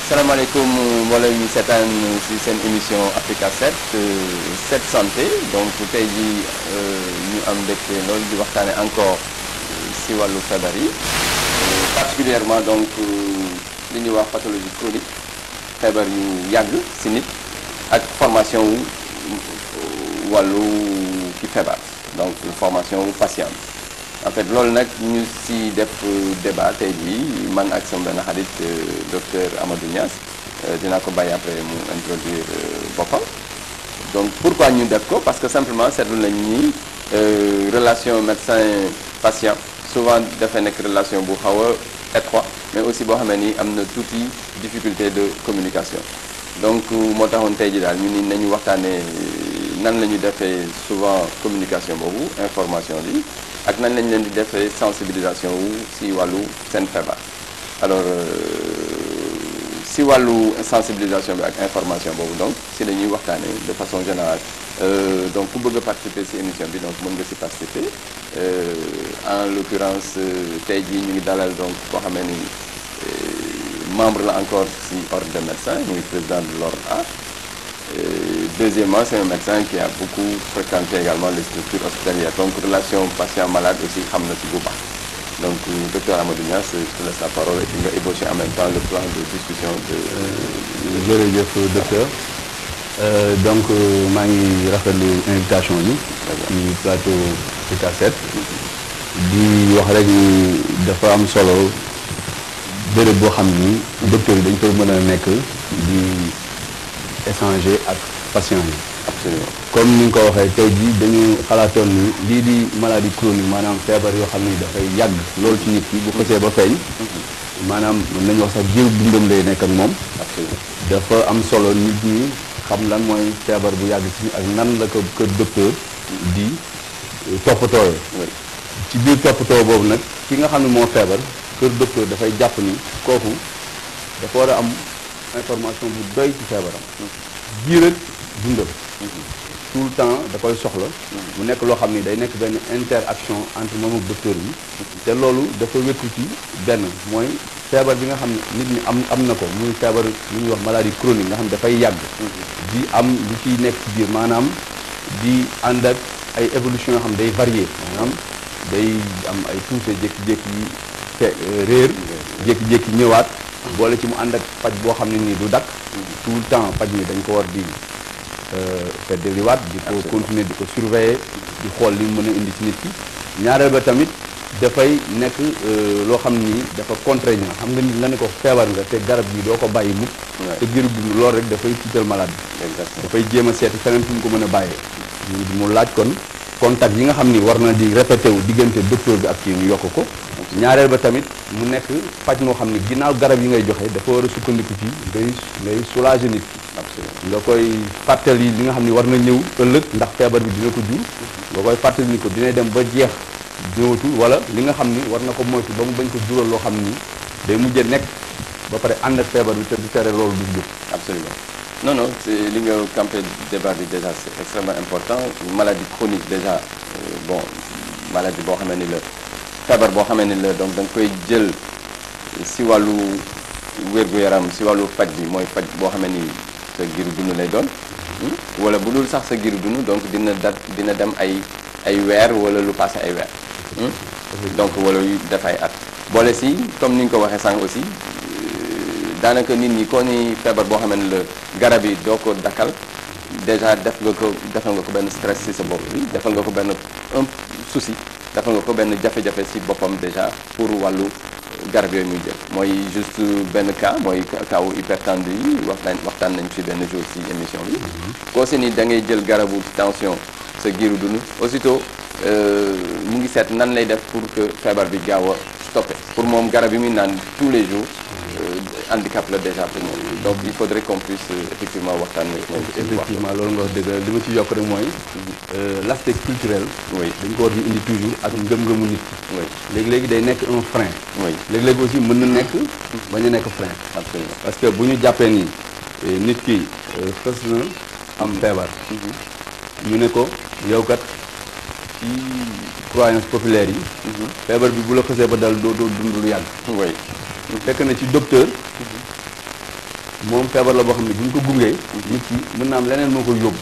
salaamaaleykum mbooloo mi seetaan si seen émission Africa 7 7 santé donc tey jii ñu am mbégte loolu di waxtaane encore si wàllu feebar yi particulièrement donc li ñuy wax pathologie chronique feebar yu yàgg si nit ak formation wu wàllu ki feebar donc formation wu patient en fait loolu nag ñu si def débat tey jii man ak sama benn xarit docteur Amadou Niass dinaa ko bàyyi après mu introduire boppam donc pourquoi ñu def ko parce que simplement seetlu nañ ni relation médecin patient souvent dafay nekk relation bu xaw a étroit mais aussi boo xamee ni am na tuuti difficulté de communication donc moo taxoon tey jii daal ñu ni nañu waxtaanee nan la ñu defee souvent communication boobu information bi ak nan lañ leen di defee sensibilisation wu si wàllu seen feebar alors si wàllu sensibilisation bi ak information boobu donc si la ñuy waxtaanee de façon générale donc ku bëgg a participer si émission bi donc mën nga si participer en l'occurrence tey jii ñu ngi dalal donc koo xamee ni membre la encore si ordre de médecins muy président de l'ordre A. Deuxièmement, c'est un médecin qui a beaucoup fréquenté également les structures hospitalières. Donc, relation patient-malade aussi, Hamna Tibouba. Donc, docteur Amadou Niass, je te laisse la parole et tu vas ébaucher en même temps le plan de discussion de... jërëjëf docteur. Donc, maa ngi rafetlu invitation bi ci plateau Africa 7 di wax rek ni dafa am solo béréb boo xam ni docteur yi dañ koy mën a nekk di échanger ak patient yi. Absolument. Comme ni nga ko waxee tey jii dañu xalaatoon ni lii di maladie chronique maanaam feebar yoo xam ni dafay yàgg loolu ci nit ki bu xësee ba feeñ maanaam mën nañu wax sax jiw dundam lay nekk ak moom. dafa am solo nit ñi xam lan mooy feebar bu yàgg ci ak nan la ko kër docteur di toppatooyee. ci biir toppatoo boobu nag ki nga xam ne moo feebar kër docteur dafay jàpp ni kooku dafa war a am information bu doy ci feebaram biir ak dundam tout le temps da koy soxla mu nekk loo xam ni day nekk benn interaction entre moom ak docteur bi te loolu dafa wékku ci benn mooy feebar bi nga xam ne nit ñi am na ko muy feebar lu ñuy wax maladie chronique nga xam ne dafay yàgg di am lu ciy nekk ci biir maanaam di ànd ak ay évolution yoo xam ne day varié maanaam day am ay tuute jékki-jékki réer jékki-jékki ñëwaat boole ci mu ànd ak paj boo xam ne nii du dakk tout le temps paj mi dañ ko war di feddaliwaat di ko continuer di ko surveiller di xool li mu mën a indi ci nit ki ñaareel ba tamit dafay nekk loo xam ni dafa contraignant xam nga nit nga ne ko feebar nga te garab gi doo ko bàyyi mukk te giru dund loolu rek dafay tiital malade bi dafay jéem a seeti feneen fu mu ko mën a bàyyee mu laaj kon contact yi nga xam ni war na di répété wu diggante docteur bi ak kii ñu yokk ko ñaareel ba tamit mu nekk faj moo xam ne ginnaaw garab yi ngay joxe dafa war a sukkandiku ci ngay soulager nit ki nga koy fàttali li nga xam ne war na ñëw ëllëg ndax feebar bi dina ko jur nga koy fàttali ni ko dina dem ba jeex ñëwatul wala li nga xam ni war na ko moytu ba mu bañ ko jural loo xam ni day mujjee nekk ba pare ànd ak feebar bi te du tere loolu du jóg. Absolument. Non, non, c'est li nga campé débat bi déjà c'est extrêmement important maladie chronique déjà bon maladie boo xamee ni la feebar boo xamee ni la donc da nga koy jël si wàllu wér-gu-yaram si wàllu faj bi mooy faj boo xamee ni sa giru dund lay doon wala bu dul sax sa giru dund donc dina dem ay weer wala lu passé ay weer donc wala yu def ay at boole si comme ni nga ko waxee sànq aussi daanaka nit ñi ko ni feebar boo xamee ne la garab yi doo ko dakkal déjà defal nga ko benn stress ci sa bopp bi defal nga ko benn un souci defal nga ko benn jafe-jafe ci boppam déjà pour wàllu garab yooyu muy jël mooy juste benn cas mooy cas wu hypertendu yi waxtaan nañ ci benn jour ci émission bi koo si ni da ngay jël garabu tension sa giiru dund aussitôt mu ngi seet nan lay def pour que feebar bi gaaw a stoppé pour moom garab yi muy naan tous les jours handicap la déjà pour moom donc il faudrait qu'on puisse effectivement waxtaan effectivement loolu nga wax dëgg li ma ci yokk rek mooy l'aspect culturel dañ ko war di indi toujours ak ngëm-ngëmu nit ki léegi-léegi day nekk un frein léegi-léegi aussi mën na nekk bañ a nekk frein absolument parce que bu ñu jàppee ni nit ki xës na am feebar ñu ne ko yow kat ci croyance populaire yi feebar bi bu la xësee ba dal doo dund lu yàgg fekk na ci docteur moom feebar la boo xam ne bu ñu ko gungee nit ki mën na am leneen moo koy yóbbu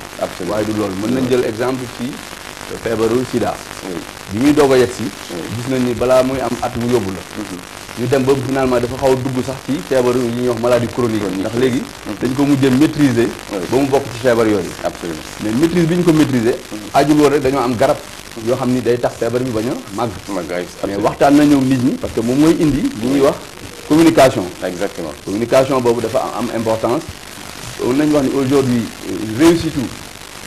waaye du loolu mën nañ jël exemple ci feebaru sida bi muy doog a yegg si gis nañ ni balaa muy am at mu yóbbu la ñu dem ba finalement dafa xaw a dugg sax ci feebar yi ñuy wax maladie chronique ndax léegi dañ ko mujjee maîtriser ba mu bokk ci feebar yooyu mais maîtrise bi ñu ko maîtriser ajul woon rek dañoo am garab yoo xam ni day tax feebar bi bañ a màgg mais waxtaan na ñëw nit ñi parce que moom mooy indi li ñuy wax communication exactement communication boobu dafa am importance mën nañu wax ni aujourd'hui réussite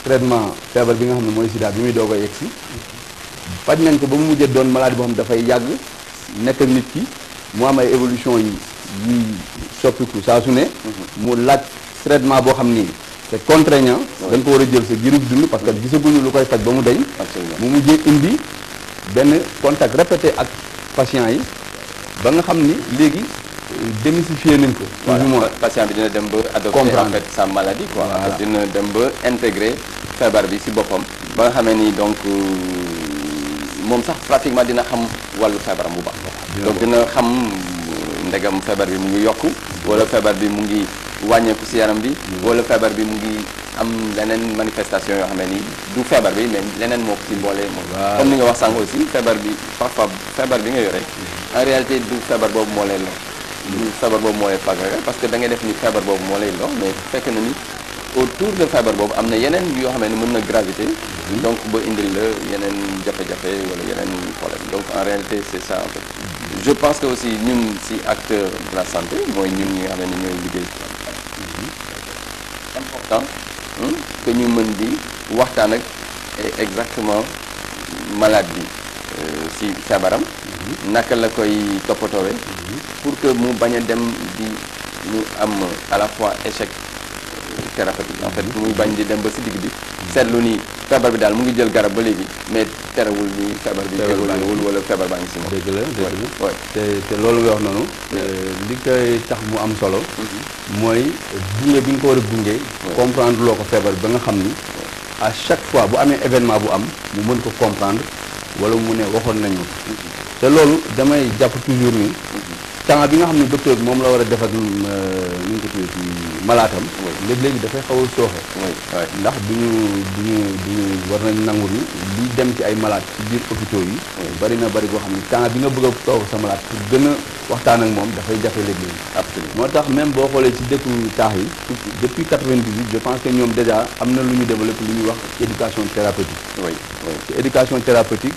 traitement feebar bi nga xam ne mooy sida bi muy doog a yegg si faj nañ ko ba mu mujjee doon maladie boo xam ne dafay yàgg nekk ak nit ki mu am ay évolution yi soppiku saa su ne mu laaj traitement boo xam ni c'est contraignant dañ ko war a jël sa girub dund parce que gisaguñu lu koy faj ba mu deñ mu mujjee indi benn contact répété ak patient yi ba nga xam ni léegi démystifier nañ ko patient bi dina dem ba adopter en fait sa maladie quoi dina dem ba intégrer feebar bi ci boppam ba nga xamee ni donc moom sax pratiquement dina xam wàllu feebaram bu baax donc dina xam ndegam feebar bi mu ngi yokku wala feebar bi mu ngi wàññeeku ci yaram bi wala feebar bi mu ngi am leneen manifestation yoo xam ne ni du feebar bi mais leneen moo ko ci boole moom comme ni nga wax sànq aussi feebar bi parfois feebar bi nga yore en réalité du feebar boobu moo lay lor du feebar boobu moo lay fagagal parce que da ngay def ni feebar boobu moo lay lor mais fekk na ni autour de feebar boobu am na yeneen yoo xam ne mën na gravité donc ba indil la yeneen jafe-jafe wala yeneen problème donc en réalité c'est ça en fait je pense que aussi ñun ci acteur de la santé mooy ñun ñi nga xam ne ñooy liggéey important que ñu mën di waxtaan ak exactement malade bi ci feebaram naka la koy toppatoowee pour que mu bañ a dem di ñu am à la fois échec thérapeutique en fait muy bañ di dem ba ci digg bi seetlu ni feebar bi daal mu ngi jël garab ba léegi mais terewul ni feebar bi teewul wala feebar baa ngi ci moom dëgg la te loolu nga wax noonu li koy tax mu am solo mooy gunge bi nga ko war a gunge comprendre loo ko feebar bi ba nga xam ni à chaque fois bu amee événement bu am mu mën ko comprendre wala mu ne waxoon nañu te loolu damay jàpp toujours ni temps bi nga xam ne docteur bi moom la war a def ak nu ñu ko tuddee ci malaatam léegi dafay xaw a sooxe ndax duñu war nañ nangu ni li dem ci ay malade ci biir hôpitaux yi bari na bari boo xam ne temps bi nga bëgg a toog sa malade pour gën a waxtaan ak moom dafay jafe léegi absolument moo tax même boo xoolee ci dëkku taax yi depuis 98 je pense que ñoom déjà am na lu ñu développé lu ñuy wax éducation thérapeutique te éducation thérapeutique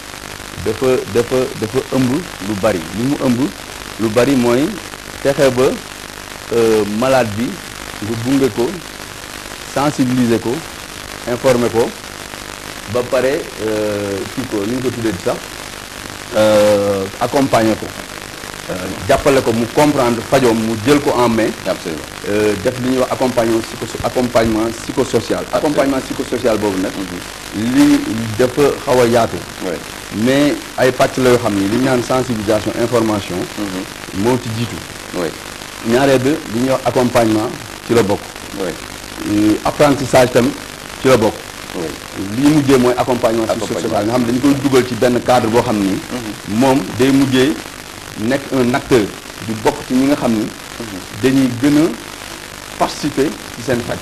dafa ëmb lu bari li mu ëmb lu bari mooy fexe ba malade bi nga gunge ko sensibiliser ko informer ko ba pare kii ko ni ñu ko tuddee sax accompagner ko jàppale ko mu comprendre fajoom mu jël ko en main absolument def li ñuy wax accompagnement psychosocial accompagnement psychosocial boobu nag li dafa xaw a yaatu mais ay pàcc la yoo xam ni li ñu naan sensibilisation information moo ci jiitu ñaareel bi li ñuy wax accompagnement ci la bokk apprentissage tamit ci la bokk lii mujjee mooy accompagnement psychosocial nga xam ne dañu koy dugal ci benn cadre boo xam ni moom day mujjee nekk un acteur du bokk ci ñi nga xam ni dañuy gën a participer ci seen faj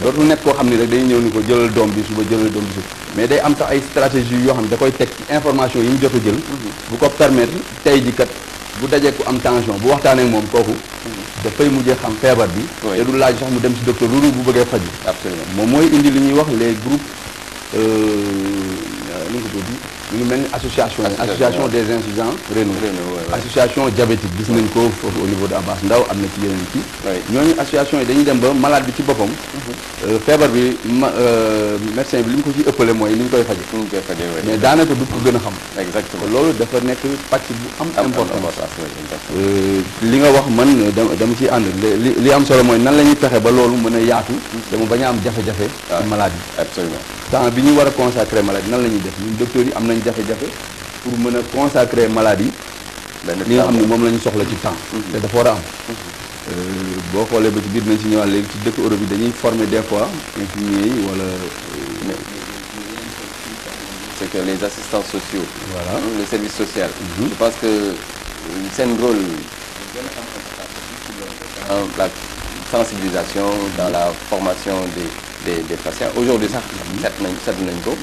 dootul nekk koo xam ni rek day ñëw ni ko jëlal doom bi suba jëlal doom bi suba mais day am tax ay stratégie yoo xam ne da koy teg ci information yi mu jot a jël bu ko permettre tey ji kat bu dajee ku am tension bu waxtaanee ak moom kooku dafay mujjee xam feebar bi te du laaj sax mu dem ci docteur loolu bu bëggee faju absolument moom mooy indi li ñuy wax les groupes ni nga ko tuddi ñu ngi mel ni association des insuffisants rénaux association diabétique gis nañ ko foofu au niveau de Abass Ndao am na ci yeneen kii ñooñu association yi dañuy dem ba malade bi ci boppam feebar bi médecin bi li mu ko ci ëppale mooy ni ñu koy faje mais daanaka du ko gën a xam exactement loolu dafa nekk pàcc bu am importance li nga wax man dama ciy ànd li am solo mooy nan la ñuy fexe ba loolu mën a yaatu dama bañ a am jafe-jafe ci malade yi absolument temps bi ñu war a consacrer malade nan la ñuy def ñun docteurs yi am nañ jafe-jafe pour mën a consacrer malade yi li nga xam ne moom la ñu soxla ci temps te dafa war a am boo xoolee ba ci biir nañ ci ñëwaat léegi ci dëkk Europe yi dañuy former des fois infirmiers yi wala c'est que les assistants sociaux voilà le service social je pense que seen rôle dans la sensibilisation, dans la formation des patients. Aujourd'hui sax seetlu nañ ko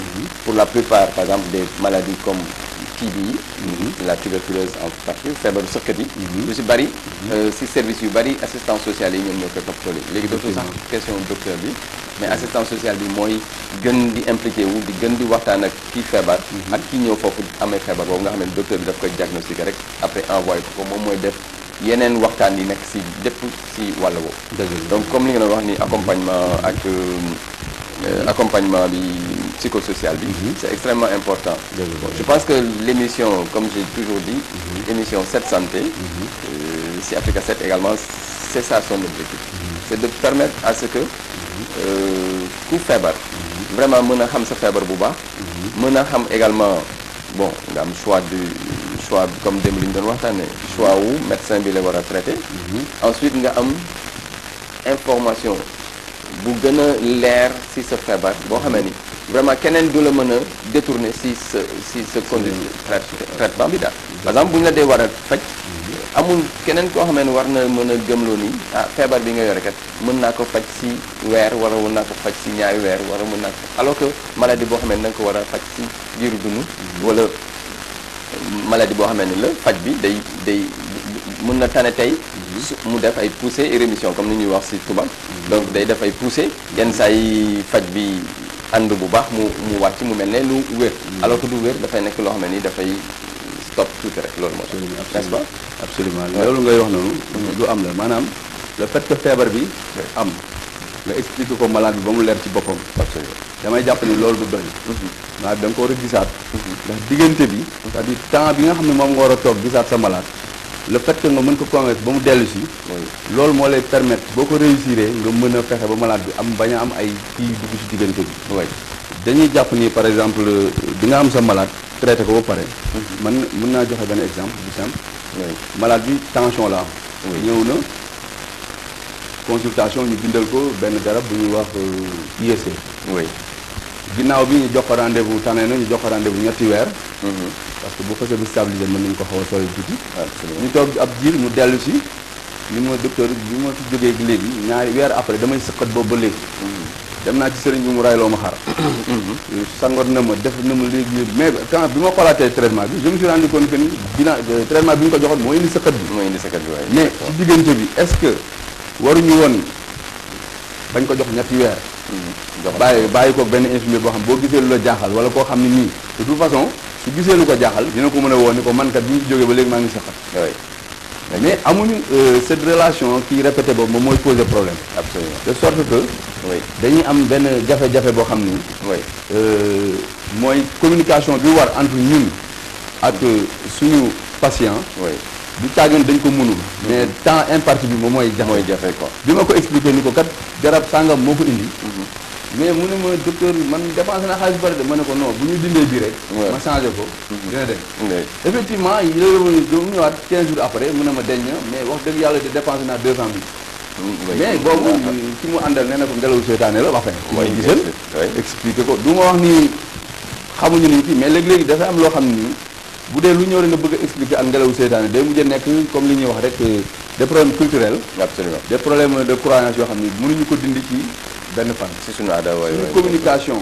pour la plupart par exemple des maladies comme TB la tuberculose en particulier feebaru sëkkat yi lu si bëri si service yu bëri assistance sociale yi ñoom ñoo koy toppatoo léegi dootul sax question docteur bi mais assistance sociale bi mooy gën di impliqué wu di gën di waxtaan ak kii feebar ak kii ñëw foofu amee feebar boobu nga xam ne docteur bi daf koy diagnostiqué rek après envoyé ko moom mooy def yeneen waxtaan yi nekk si lépp si wàll boobu donc comme li nga doon wax ni accompagnement ak accompagnement bi psychosocial bi c'est extrêmement important je pense que l'émission comme j'ai toujours dit émission 7 santé si Africa 7 également c'est ça son objectif c'est de permettre à ce que ku feebar vraiment mën a xam sa feebar bu baax mën a xam également bon nga am choix comme démb li ñu doon waxtaanee choix wu médecin bi la war a traité ensuite nga am information bu gën a leer si sa feebar boo xamee ni vraiment keneen du la mën a détourner si sa conduite traitement bi daal par exemple bu ñu la dee war a faj amul keneen koo xamee ne war na mën a gëmloo ni feebar bi nga yore kat mën naa ko faj si weer wala mën naa ko faj si ñaari weer wala mën naa ko alors que maladie boo xamee ne da nga ko war a faj si diiru dund wala maladie boo xamee ni la faj bi day mën na tane tey mu def ay poussée et rémission comme ni ñuy wax si tubaab donc day def ay poussée yenn saa yi faj bi ànd bu baax mu wàcc mu mel ne lu wér alors que du wér dafay nekk loo xam ne ni dafay stop tuuti rek loolu moo tax n'est-ce pas absolument loolu ngay wax noonu lu am la maanaam le fait que feebar bi am nga expliqué ko malade bi ba mu leer ci boppam damay jàpp ni loolu du doy waaw da nga ko war a gisaat ndax diggante bi c'est-à-dire temps bi nga xam ne moom nga war a toog gisaat sa malade le fait que nga mën ko convaincre ba mu dellu si loolu moo lay permettre boo ko réussir nga mën a fexe ba malade bi am bañ a am ay kii dugg si diggante bi dañuy jàpp ni par exemple di nga am sa malade traité ko ba pare man mën naa joxe benn exemple bu simple malade bi tension la am ñëw na consultation ñu bindal ko benn garab bu ñuy wax IEC ginnaaw bi ñu jox ko rendez-vous tane na ñu jox ko rendez-vous ñetti weer parce que bu fekkee bi stabilisé mën nañu ko xaw a sori tuuti ñu toog ab diir mu dellu si ñun ma docteur bi ma fi jógee léegi ñaari weer après damay sëqat boobu ba léegi dem naa ci sëriñ bi mu rayloo ma xar sangoot na ma def na ma léegi mais quand bi ma xoolaatee traitement bi je me suis rendu compte que ni traitement bi ñu ko joxoon moo indi sëqat bi mais ci diggante bi est-ce que waruñu woon bañ ko jox ñetti weer bàyyi ko benn infirmier boo xam boo gisee lu la jaaxal wala koo xam ne nii de toute façon su gisee lu ko jaaxal dina ko mën a woo ni ko man kat bi ñu ci jógee ba léegi maa ngi sëqat mais amuñu cette relation qui répété boobu moom mooy poser problème absolument de sorte que dañuy am benn jafe-jafe boo xam ni mooy communication bi war entre ñun ak suñu patient du tàggoon dañ ko mënul mais temps imparti bi moom mooy jafe quoi bi ma ko expliqué ni ko kat garab sàngam moo ko indi mais mu ne ma docteur man dépensé naa xaalis bari de ma ne ko non bu ñu dindee bii rek ma changé ko dina dem effectivement yi la do ñëwaat 15 jours après mu ne ma deñ na mais wax dëgg yàlla de dépensé naa 200 000 mais boobu ci mu àndal nee na ko ngelaw seytaane la waxee mooy gisal expliqué ko du ma wax ni xamuñu ni kii mais léegi-léegi dafa am loo xam ni bu dee lu ñëw rek nga bëgg a expliquer ak ngelaw seytaane day mujj a nekk comme li ñuy wax rek des problèmes culturels absolument des problèmes de croyance yoo xam ni mënuñu ko dindi ci benn fan si suñu aada suñu communication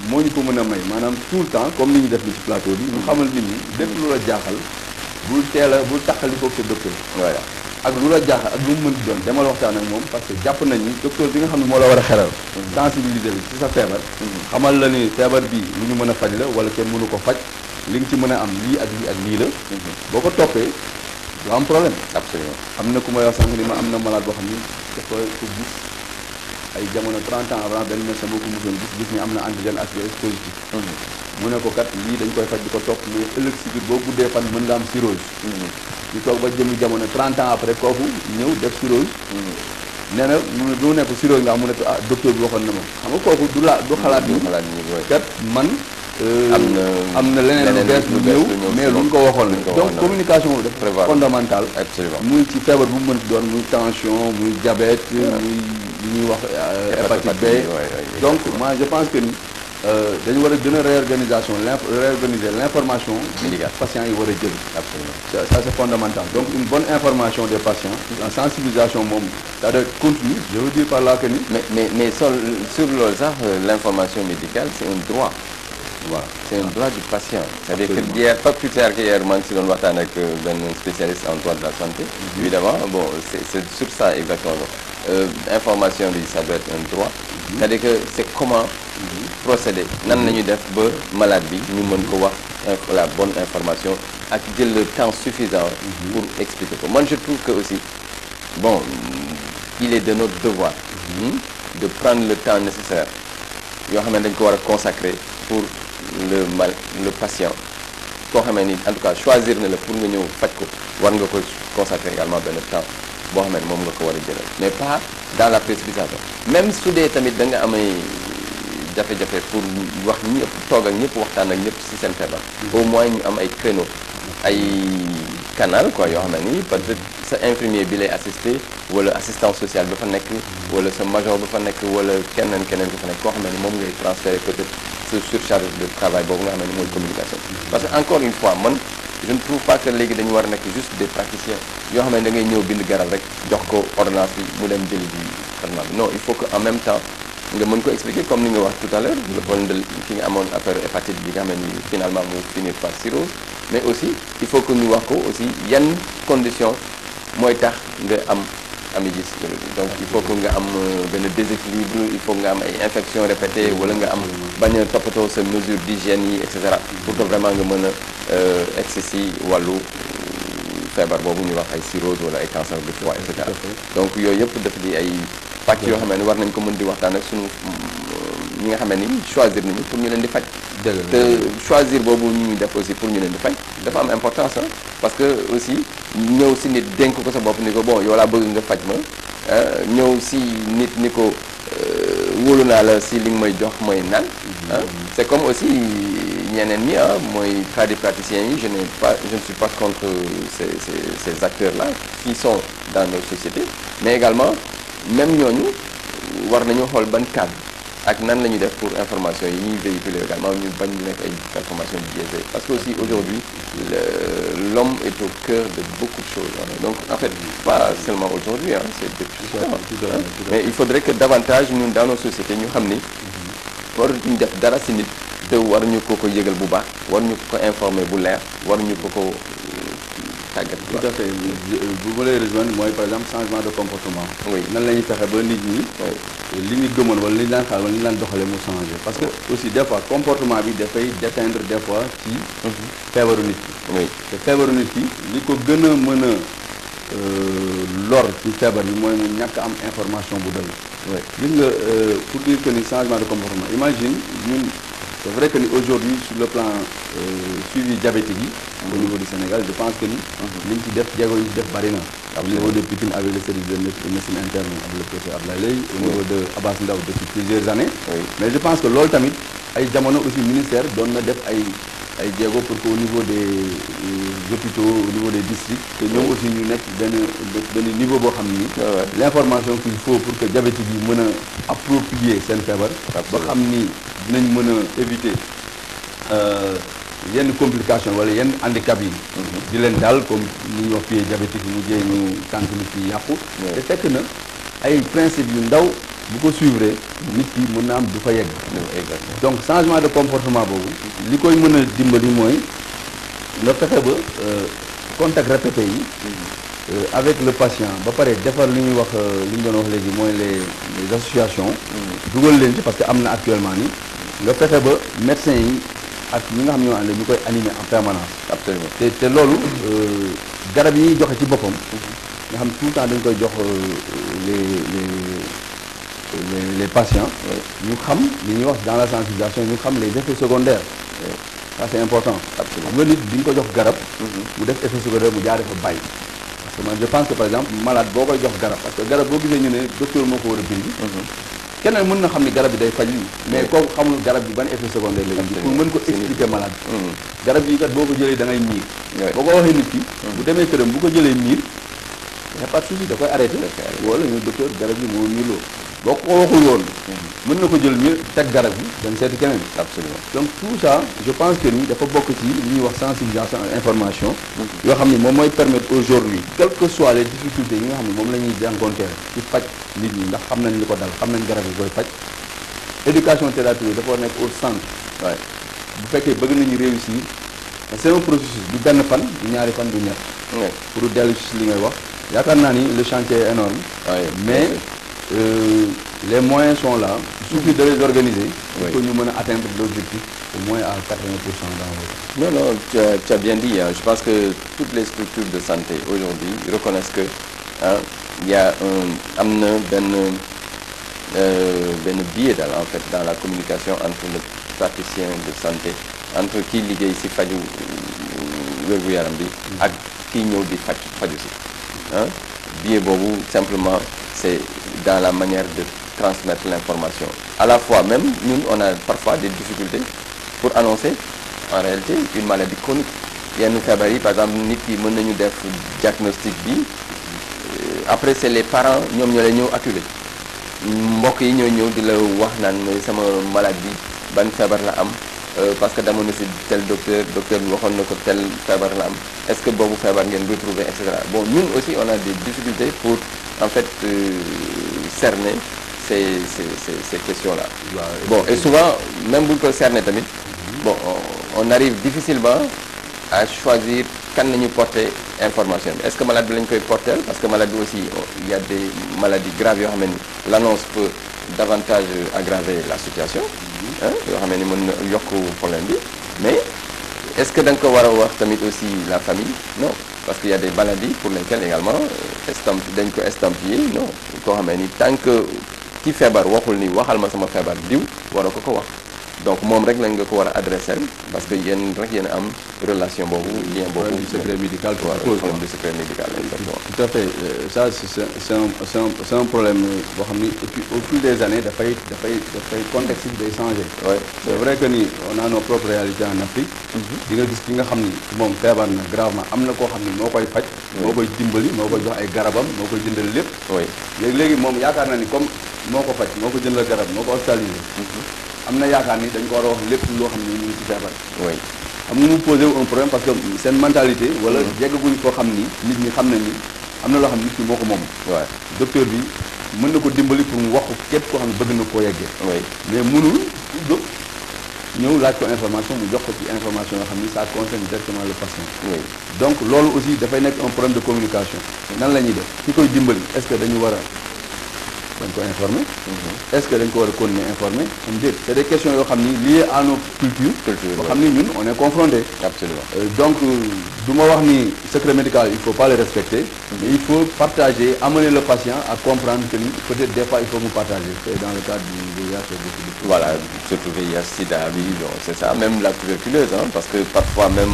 moo ñu ko mën a may maanaam tout le temps comme ni ñu def ni ci plateau bi ñu xamal nit ñi lépp lu la jaaxal bul bul taxalikoo sa docteur voilà ak lu la jaaxal ak lu mu mën di doon demal waxtaan ak moom parce que jàpp nañ ni docteur bi nga xam ne moo la war a xelal sensibiliser la ci sa feebar xamal la ni feebar bi lu ñu mën a faj la wala kenn mënu ko faj li nga ci mën a am lii ak lii ak lii la boo ko toppee du am problème absolument am na ku may wax sànq ni ma am na malade boo xam ni dafa ko gis ay jamono 30 ans avant benn médecin boo ko mosoon gis ni am na antigène HBs positif mu ne ko kat lii dañ koy faj di ko topp mais ëllëg si biir boo guddee fan mën nga am cirrhose ñu toog ba jëmi jamono 30 ans après kooku ñëw def cirrhose nee na mu nekk cirrhose nga am mu ne ko docteur bi waxoon na ma xam nga kooku du xalaat ni kat man am na leneen lu bees lu ñëw mais lu ñu ko waxoon la donc communication boobu dafa fondamental muy ci feebar bu mu mën doon muy tension muy diabète muy li ñuy wax hépatite B donc moi je pense que ni dañu war a gën a réorganiser l'information médicale patients yi war a jël. absolument ça c'est fondamental donc une bonne information des patients. la sensibilisation moom ça doit être continue je veux dire par là que ni. mais sur loolu sax l'information médicale c'est un droit. voilà c'est un droit du patient. c'est-à-dire que hier pas plus tard qu'hier maa ngi si doon waxtaan ak benn spécialiste en droit de la santé. évidemment bon c'est sur ça exactement information bi ça doit être un droit. c'est-à-dire que c'est comment procéder nan la ñuy def ba malade bi ñu mën ko wax la bonne information ak jël le temps suffisant pour expliquer ko man je trouve que aussi bon il est de notre devoir de prendre le temps nécessaire yoo xam ne dañ ko war a consacrer pour le patient koo xamee ni en tout cas choisir na la pour nga ñëw faj ko war nga ko consacrer également benn temps boo xam ne moom nga ko war a jëlal mais pas dans la précipitation même su dee tamit da nga amay jafe-jafe pour wax ñëpp toog ak ñëpp waxtaan ak ñëpp ci seen feebar au moins ñu am ay créneau ay canal quoi yoo xam ne ni peut-être sa infirmier bi lay assister wala assistant social ba fa nekk wala sa major ba fa nekk wala keneen ba fa nekk koo xam ne ni moom ngay transférer peut-être ce surcharge de travail boobu nga xam ne ni mooy communication parce que encore une fois man je ne trouve pas que léegi dañu war a nekk juste des praticiens yoo xam ne da ngay ñëw bind garab rek jox ko ordonnance bi mu dem jëli bi traitement bi non il faut que en même temps nga mën ko expliquer comme ni nga wax tout à l'heure le problème de ki nga amoon affaire hépatite bi nga xam ne ni finalement mu finir par cirrhose mais aussi il faut que ñu wax ko aussi yan condition mooy tax nga am amidis donc il faut que nga am benn déséquilibre il faut nga am ay infections répétées wala nga am bañ a toppatoo sa mesure d'hygiène yi et cetera pour que vraiment nga mën a egsi si wàllu feebar boobu ñuy wax ay cirrhose wala ay cancer du foie et cetera donc yooyu yëpp dafa di ay pàcc yoo xam ne war nañ ko mën di waxtaan ak sunu ñi nga xam ne ni choisir nañu pour ñu leen di faj te choisir boobu ñu def aussi pour ñu leen di faj dafa am importance parce que aussi ñëw si nit dénk ko sa bopp ni ko bon yow laa bëgg nga faj ma ñëw si nit ni ko wóolu naa la si li nga may jox mooy naan c'est comme aussi ñeneen ñi mooy tradipraticiens yi je ne suis pas contre ces acteurs là qui sont dans nos sociétés mais également même ñooñu war nañu xool ban cadre ak nan la ñuy def pour information yi ñuy véhiculer également ñu bañ nekk ay information biaisée parce que aussi aujourd'hui l'homme est au cœur de beaucoup de choses donc en fait pas seulement aujourd'hui c'est depuis longtemps mais il faudrait que davantage ñun dans nos sociétés ñu xam ni war ñu def dara si nit te war ñu ko yëgal bu baax war ñu ko informer bu leer war ñu ko tàggat tout à fait bu ma lay rejoindre mooy par exemple changement de comportement oui nan la ñuy fexe ba nit ñi li ñu gëmoon wala li ñu daan xaar wala li ñu daan doxalee mu changé parce que aussi des fois comportement bi dafay déteindre des fois ci feebaru nit ki oui te feebaru nit ki li ko gën a mën a lor ci feebar bi mooy mu ñàkk am information bu doy gis nga pour dire que ni changement de comportement imagine ñun c'est vrai que ni aujourd'hui sur le plan suivi diabétique yi au niveau du Sénégal je pense que ni liñ ci def jéego yi ci def bari na au niveau de Pikine avec le service de médecine interne avec le professeur Abdoulaye Leye au niveau de Abass Ndao depuis plusieurs années mais je pense que loolu tamit ay jamono aussi ministère doon na def ay jéego pour que au niveau des hôpitaux au niveau des districts que ñoom aussi ñu nekk benn niveau boo xam ni l'information qu'il faut pour que diabétique yi mën a approprier seen feebar ba xam ni dinañ mën a éviter yenn complication wala yenn handicap yi di leen daal comme ni ñuy wax pied diabétique mu jee ñu tànk nit ki yàqu te fekk na ay principe yu ndaw bu ko suivre nit ki mën na am du fa yegg donc changement de comportement boobu li koy mën a dimbali mooy nga fexe ba contact répété yi avec le patient ba pare defar li ñuy wax li ñu doon wax léegi mooy les associations dugal leen ci parce que am na actuellement ni nga fexe ba médecins yi ak ñi nga xam ñoo ànd ñu koy animer en permanence absolument te loolu garab yi ñuy joxe ci boppam nga xam tout le temps dañ koy jox les patients ñu xam li ñuy wax dans la sensibilisation ñu xam les effets secondaires ça c'est important xam nga nit di nga ko jox garab mu def effet secondaire mu jaaree fa bàyyi parce que man je pense que par exemple malade boo koy jox garab parce que garab boo gisee ñu ne docteur moo ko war a bind keneen mën na xam ni garab bi day faj lii mais kooku xamul garab bi ban effet secondaire la indi pour mën ko expliquer malade garab yi kat boo ko jëlee da ngay miir boo ko waxee nit ki bu demee këram bu ko jëlee miir y a pas de souci da koy arrêté wala ñu docteur garab yi moo miirloo boo ko waxul woon mën na ko jël mi teg garab bi dem seeti keneen. absolument. donc tout ça je pense que ni dafa bokk ci li ñuy wax sensibilisation ak information yoo xam ni moom mooy permettre aujourd'hui quelles que soient les difficultés yi nga xam ne moom la ñuy jànkonteel ci faj nit ñi ndax xam nañ li ko dal xam nañ garab yi koy faj éducation thérapeutique dafa war nekk au centre. waaye bu fekkee bëgg nañu réussir c'est un processus du benn fan du ñaari fan du ñett. pour dellu ci li ngay wax yaakaar naa ni le chantier est énorme. mais les moyens sont là. Il suffit de les organiser. Pour que nous puissions atteindre l'objectif au moins à 80% dans le... Non, tu as bien dit. Hein. Je pense que toutes les structures de santé aujourd'hui reconnaissent que il y a un biais en fait dans la communication entre le praticien de santé, entre qui ligue ici faju wérgu yaram bi ak qui ñëw di faju si biais boobu simplement c'est dans la manière de transmettre l'information. À la fois même, nous, on a parfois des difficultés pour annoncer en réalité une maladie chronique. Il y a une fièvre, par exemple, nit qui mën nañu def diagnostic bi après c'est les parents ñoom ñoo lay ñëw acculé mbokk yi ñoo ñëw di la wax naan sama maladie ban fièvre la am parce que dama ne si tel docteur bi waxoon na ko tel fièvre la am est-ce que boobu fièvre ngeen retrouver et cetera. Bon ñun aussi on a des difficultés pour en fait cerner ces questions-là. Bon, et souvent, même vous pouvez cerner tamit, bon, on arrive difficilement à choisir quand nous porter information. Est-ce que malade blanc peut porter? Parce que maladie aussi, il y a des maladies graves, l'annonce peut davantage aggraver la situation. Mais est-ce que dans le cas tamit aussi la famille? Non. Parce qu'il y a des maladies pour lesquelles également estampillé, non. Tant que qui fait waxul ni waxal ma sama feebar diw wara ko wax donc moom rek lañ nga ko war a adresser parce que yéen rek yéen am relation boobu lien boobu du secret médical problème du secret médical exactement. Tout à fait ça c'est un problème boo xam ni au fil des années dafay contexte bi day changer. C'est vrai que ni on a nos propres réalités en Afrique. di nga gis ki nga xam ni moom feebar na gravement am na koo xam ni moo koy faj. moo koy dimbali moo koy jox ay garabam moo koy jëndal lépp. léegi moom yaakaar na ni comme moo ko faj moo ko jëndal garab moo ko hospitalisé. am na yaakaar ni dañ ko war a wax lépp loo xam ni ñu ngi ci feebar. am na mu posé un problème parce que seen mentalité. wala yeggaguñ koo xam ni nit ñi xam nañ ni am na loo xam ni nit ki moo ko moom. docteur bi mën na ko dimbali pour mu wax ko képp koo xam ne bëgg na koo yeggee. mais mënul jóg ñëw laaj ko information mu jox ko ci information yoo xam ni ça concerne directement le patient. donc loolu aussi dafay nekk un problème de communication. nan la ñuy def ki koy dimbali est-ce que dañu war a dañ ko informer. est-ce que dañ ko war a continuer informer am déet c'est des questions yoo xam ni liées à nos cultures. boo xam ni ñun on est confronté. Absolument. Donc du ma wax ni secret médical il faut pas le respecter. mais il faut partager amener le patient à comprendre que ni peut-être des fois il faut mu partager. C'est dans le cadre du VIH. Voilà, surtout VIH, SIDA, c'est ça, même la tuberculose, hein, parce que parfois même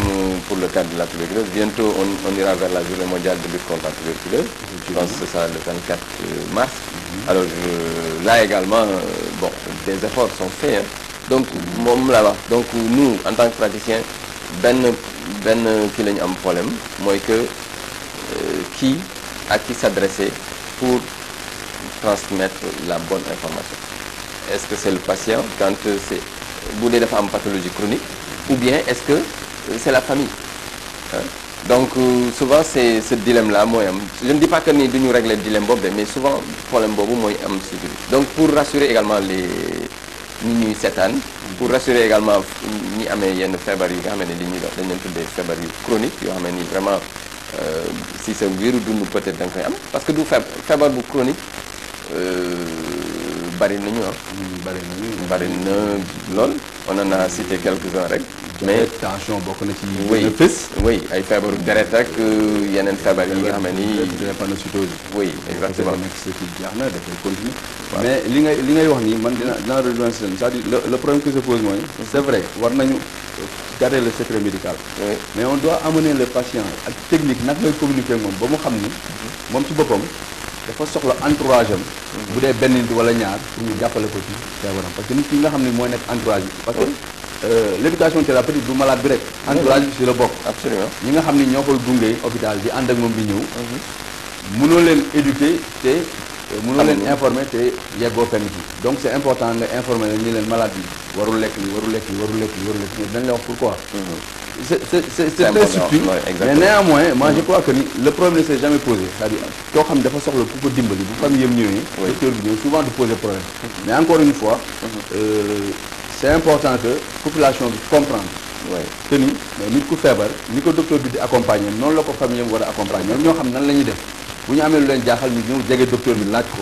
pour le cas de la tuberculose, bientôt on ira vers la journée mondiale de lutte contre la tuberculose. Je pense que c'est ça le 24 mars. Alors là également, bon, des efforts sont faits. Hein. Donc, donc nous, en tant que praticiens, qui a un problème, moi que à qui s'adresser pour transmettre la bonne information. Est-ce que c'est le patient quand c'est boudé de femmes pathologie chronique ou bien est-ce que c'est la famille hein? Donc souvent c'est ce dilemme-là. Je ne dis pas que nous devons régler le dilemme, mais souvent le problème est donc pour rassurer également les ni 7 ans, pour rassurer également ni yenn feebar yi nga xam ne dañ leen tuddee feebar yu chronique yoo xam ne vraiment si sa wéru dund peut-être da nga koy am parce que du feebar bu chronique bari nañu bari na lool on en a cité quelques-uns rek mais tension bokk na ci oui ay feebaru deret ak yeneen feebar yi nga xam ne nii drépanocytose oui exactement nekk ce qui jaax na dafay continuer mais li ngay wax nii man dina rejoindre c'est-à-dire le problème qui se pose mooy c'est vrai war nañu garder le secret médical mais on doit amener le patient ak technique nag ngay communiquer moom ba mu xam ni moom ci boppam dafa soxla entourage am bu dee benn nit wala ñaar pour ñu jàppale ko ci feebaram parce que nit ki nga xam ne mooy nekk entourage bi parce que l'éducation thérapeutique du malade bi rek entourage bi ci la bokk absolument ñi nga xam ne ñoo koy gunge hôpital bi ànd ak moom bi ñëw mënoo leen éduquer te mënoo leen informer te yeggoo fenn fi donc c'est important nga informer leen ñu leen malade bi warul lekk li warul lekk li warul lekk li warul lekk li dañ la wax pourquoi c'est très subtil mais néanmoins moi je crois que ni le problème ne s'est jamais posé c'est-à-dire koo xam dafa soxla ku ko dimbali bu famille yëm ñëwee docteur bi ñëw souvent du poser problème mais encore une fois c'est important que population bi comprendre que ni nit ku feebar ni ko docteur bi di accompagner noonu la ko famille yëm war a accompagner ñoom ñoo xam nan la ñuy def bu ñu amee lu leen jaaxal ñu ñëw jege docteur bi laaj ko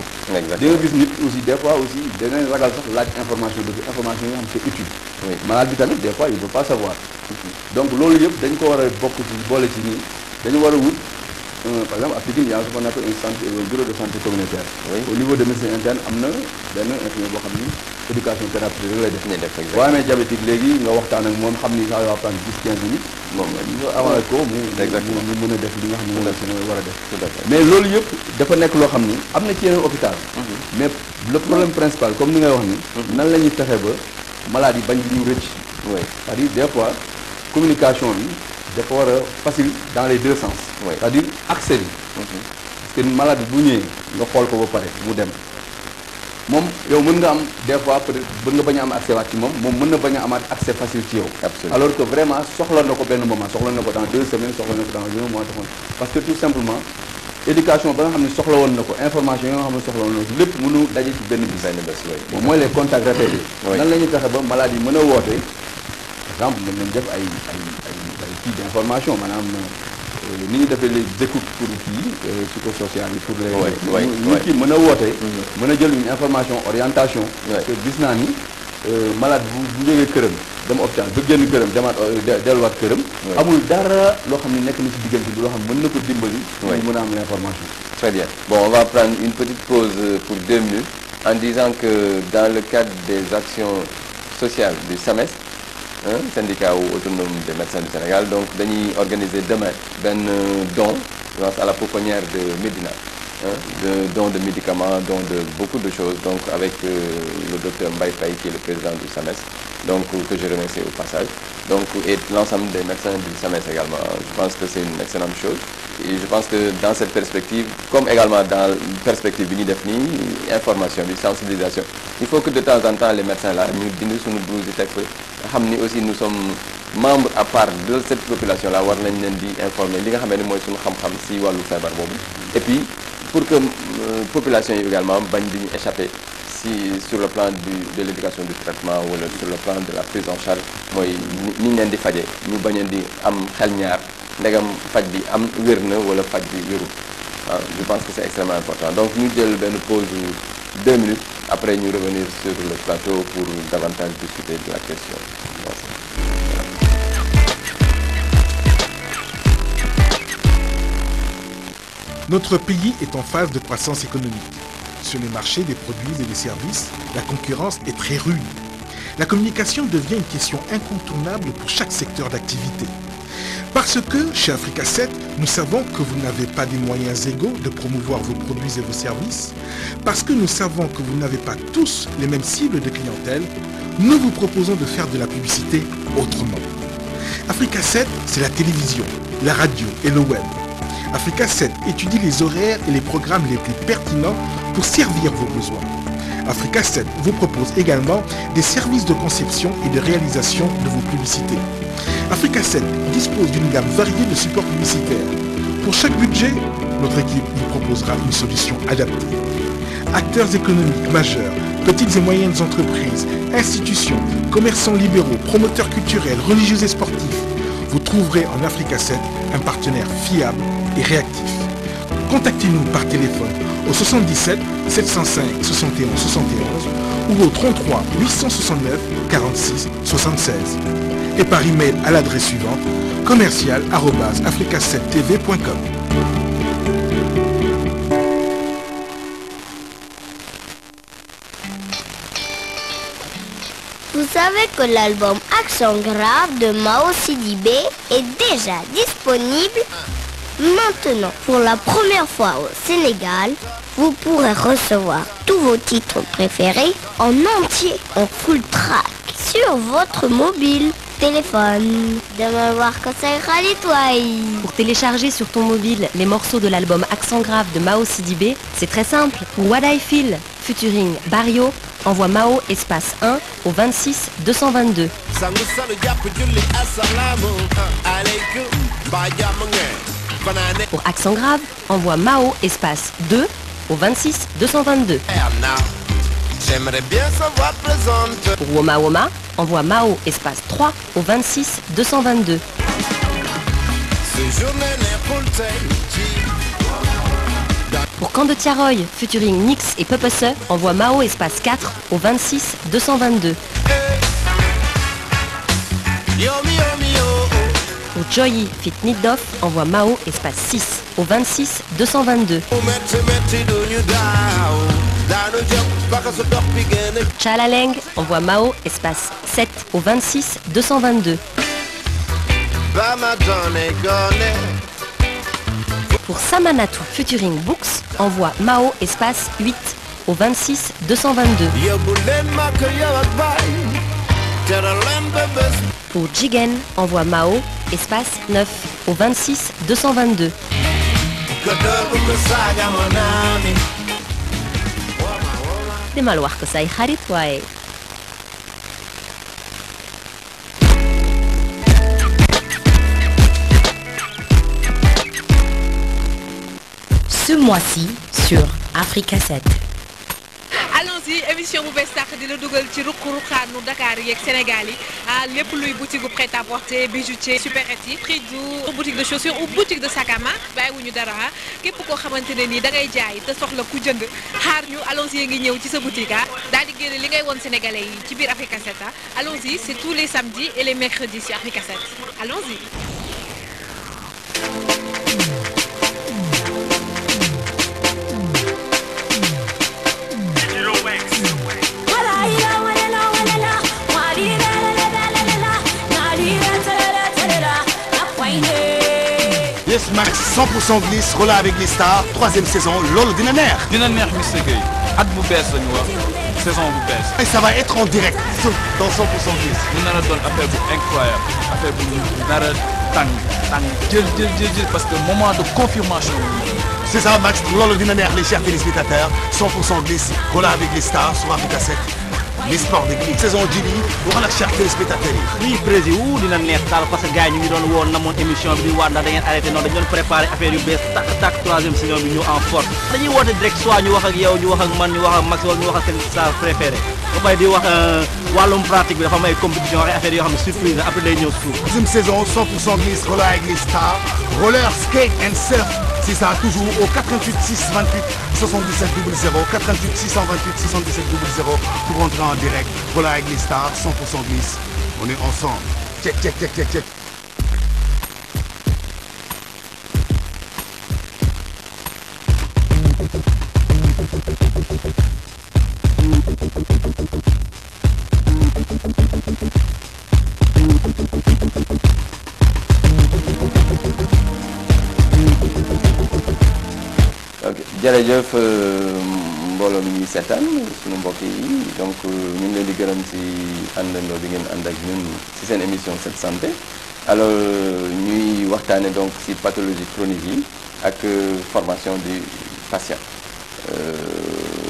di nga gis nit aussi des fois aussi danañ ragal sax laaj information yi nga xam c'est utile malade bi tamit des fois il veut pas savoir donc loolu yëpp dañ ko war a bokk ci boole ci nii dañu war a wut par exemple à Pikine y a ce qu'on appelle un bureau de santé communautaire au niveau de médecine interne am na benn infirmier boo xam ni éducation thérapeutique rek lay def boo amee diabétique léegi nga waxtaan ak moom xam ni ça va prendre 10-15 minutes moom nga amal ko mu mën a def li nga xam ne moom la si war a def mais loolu yëpp dafa nekk loo xam ni am na ci yeneen hôpital mais le problème principal comme ni ngay wax ni nan la ñuy fexe ba malade yi bañ di ñu rëcc c'est-à-dire des fois communication bi dafa war a facile dans les deux sens c'est-à-dire accès bi parce que malade bu ñëwee nga xool ko ba pare mu dem moom yow mën nga am des fois peut-être mën nga bañ a am accès waat ci moom mën na bañ a amaat accès facile ci yow alors que vraiment soxla na ko benn moment soxla na ko dans 2 semaines soxla na ko dans 1 mois taxoon parce que tout simplement éducation ba nga xam ne soxla woon na ko information yi nga xam ne soxla woon na ko lépp mënu daje ci benn bis bon mooy les contacts répétés nan la ñuy fexe ba malade yi mën a woote par exemple mën nañ def ay kii d'information maanaam ni ñu defee les écoutes pour kii psychosocial yi pour les ñu kii mën a woote mën a jël une information orientation parce que gis naa ni malade bu jógee këram dem hôpital ba génn këram demaat delluwaat këram amul dara loo xam ne nekk na ci diggante bi loo xam ne mën na ko dimbali mën a am l'information. Très bien. Bon, on va prendre une petite pause pour 2 minutes en disant que dans le cadre des actions sociales du SAMES, syndicat autonome des médecins du Sénégal, donc dañuy organiser demain un don grâce à la pouponnière de Médina, de don de médicaments, don de beaucoup de choses, donc avec le docteur Mbaye Faye qui est le président du SAMES, donc que je remercie au passage, donc et l'ensemble des médecins du SAMES également. Je pense que c'est une excellente chose et je pense que dans cette perspective, comme également dans la perspective bi ñuy def nii information bi sensibilisation, il faut que de temps en temps les médecins là ñu dindi suñu blouse di teg fa xam ni aussi nous sommes membres à part de cette population là war nañ leen di informer li nga xam ne mooy suñu xam-xam si wàllu feebar boobu et puis pour que population yi également bañ di ñu échapper si sur le plan de l'éducation du traitement wala sur le plan de la prise en charge mooy ni ñu leen di faje ñu bañ di am xel ñaar ndegam faj bi am wér na wala faj bi wérul je pense que c'est extrêmement important donc ñu jël benn pause 2 minutes après ñu revenir sur le plateau pour davantage discuter de la question. Notre pays est en phase de croissance économique. Sur les marchés des produits et des services, la concurrence est très rude. La communication devient une question incontournable pour chaque secteur d'activité. Parce que, chez Africa 7, nous savons que vous n'avez pas des moyens égaux de promouvoir vos produits et vos services, parce que nous savons que vous n'avez pas tous les mêmes cibles de clientèle, nous vous proposons de faire de la publicité autrement. Africa 7, c'est la télévision, la radio et le web. Africa 7 étudie les horaires et les programmes les plus pertinents pour servir vos besoins. Africa 7 vous propose également des services de conception et de réalisation de vos publicités. Africa 7 dispose d'une gamme variée de supports publicitaires. Pour chaque budget, notre équipe vous proposera une solution adaptée. Acteurs économiques majeurs, petites et moyennes entreprises, institutions, commerçants libéraux, promoteurs culturels, religieux et sportifs, vous trouverez en Africa 7 un partenaire fiable et réactif. Contactez-nous par téléphone au 77 705 71 71 ou au 33 869 46 76 et par email à l'adresse suivante commercial@africa7tv.com. Vous savez que l'album Action Grave de Mao Sidibé est déjà disponible? Maintenant, pour la première fois au Sénégal, vous pourrez recevoir tous vos titres préférés en entier, en full track, sur votre mobile. téléphone. Demain voir que c'est Khalitoy. Pour télécharger sur ton mobile les morceaux de l'album Accent grave de Mao Sidibé, c'est très simple. Pour What I Feel, featuring Barrio, envoie Mao espace 1 au 26 222. Pour Accent grave, envoie Mao espace 2 au 26 222. J'aimerais bien savoir présente. Pour Woma Woma, envoie Mao espace 3 au 26 222. Pour Camp de Tiaroy, featuring Nix et Pepese, envoie Mao espace 4 au 26 222. Pour Joyi fit Niddoff, envoie Mao espace 6 au 26 222. Chalaleng, envoie Mao espace 7 au 26 222. Pour Samanatu featuring Books, envoie Mao espace 8 au 26 222. Pour Jigen, envoie Mao espace 9 au 26 222. Demal wax ko say xarit waaye. Ce mois-ci sur Africa 7. Allons-y, émission bu bees sax di la dugal ci ruq-ruqaanu Dakar yeeg Sénégal yi lépp luy boutique bu prêt-à-porter bijoutier supérette yi Fridou boutique de chaussures ou boutique de sac à main bàyyiwuñu dara képp koo xamante ne nii da ngay jaay te soxla ku jënd xaar ñu allons-y ngi ñëw ci sa boutique daal di génne li ngay woon sénégalais yi ci biir Africa 7 allons-y, c'est tous les samedis et les mercredis sur Africa 7 allons-y. Yes Max 100% glisse Rola avec les stars 3e saison loolu dina neex. dina neex Mister Gueye at bu bees la ñu wax saison bu bees. Et ça va être en direct dans 100% glisse. mu nar a doon affaire bu incroyable affaire bu nar a tàng jël parce que moment de confirmation. C'est ça Max loolu dina neex les chers téléspectateurs 100% glisse Rola avec les stars sur Africa 7. Les sports de glisse saison ji bi waxal ak chers téléspectateurs yi. oui président dina neex daal parce que gars yi ñu ngi doon woon namoon émission bi di waat ndax da ngeen arrêté noonu dañu doon préparé affaire yu bees tak 3e saison bi ñu en force dañuy woote direct soit ñu wax ak yow ñu wax ak man ñu wax ak Max wala ñu wax ak seen star préféré ba pare di wax wàllum pratique bi dafa am ay compétition ay affaires yoo xam ne surprise la après day ñëw suuf. 3e saison 100% glisse Rola avec les stars roller skate and surf c'est ça toujours au 88 628 77 00 88 628 77 00 pour rentrer en direct Rola avec les stars 100% glisse on est ensemble check. jërëjëf mbooloo mi ñuy seetaan sunu mbokk yi donc ñu ngi leen di gërëm ci àndandoo bi ngeen ànd ak ñun ci seen émission Cette Santé alors ñuy waxtaane donc ci pathologie chronique yi ak formation du patient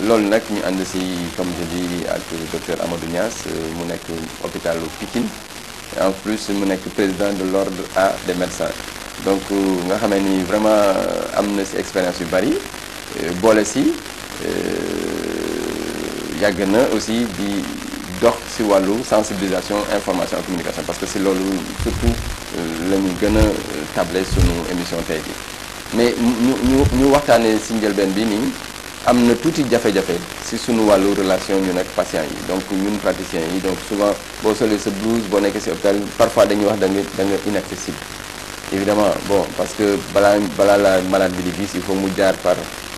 loolu nag ñu ànd ci comme je dis ak docteur Amadou Niass mu nekk hôpitalu Pikine en plus mu nekk président de l'ordre des médecins donc nga xamee ni vraiment am na ci expérience yu bari boole si yàgg na aussi di dox si wàllu sensibilisation information et communication parce que si loolu surtout la ñu gën a table sunu émission tey bi mais ñu waxtaanee si njëlbeen bi nii am na tuuti jafe-jafe si sunu wàllu relation ñu nag patients yi donc ñun praticiens yi donc souvent boo solee sa blouse boo nekkee si hôpital parfois dañuy wax da nga inaccessible évidemment bon parce que balaa la malade bi di gis il faut mu jaar par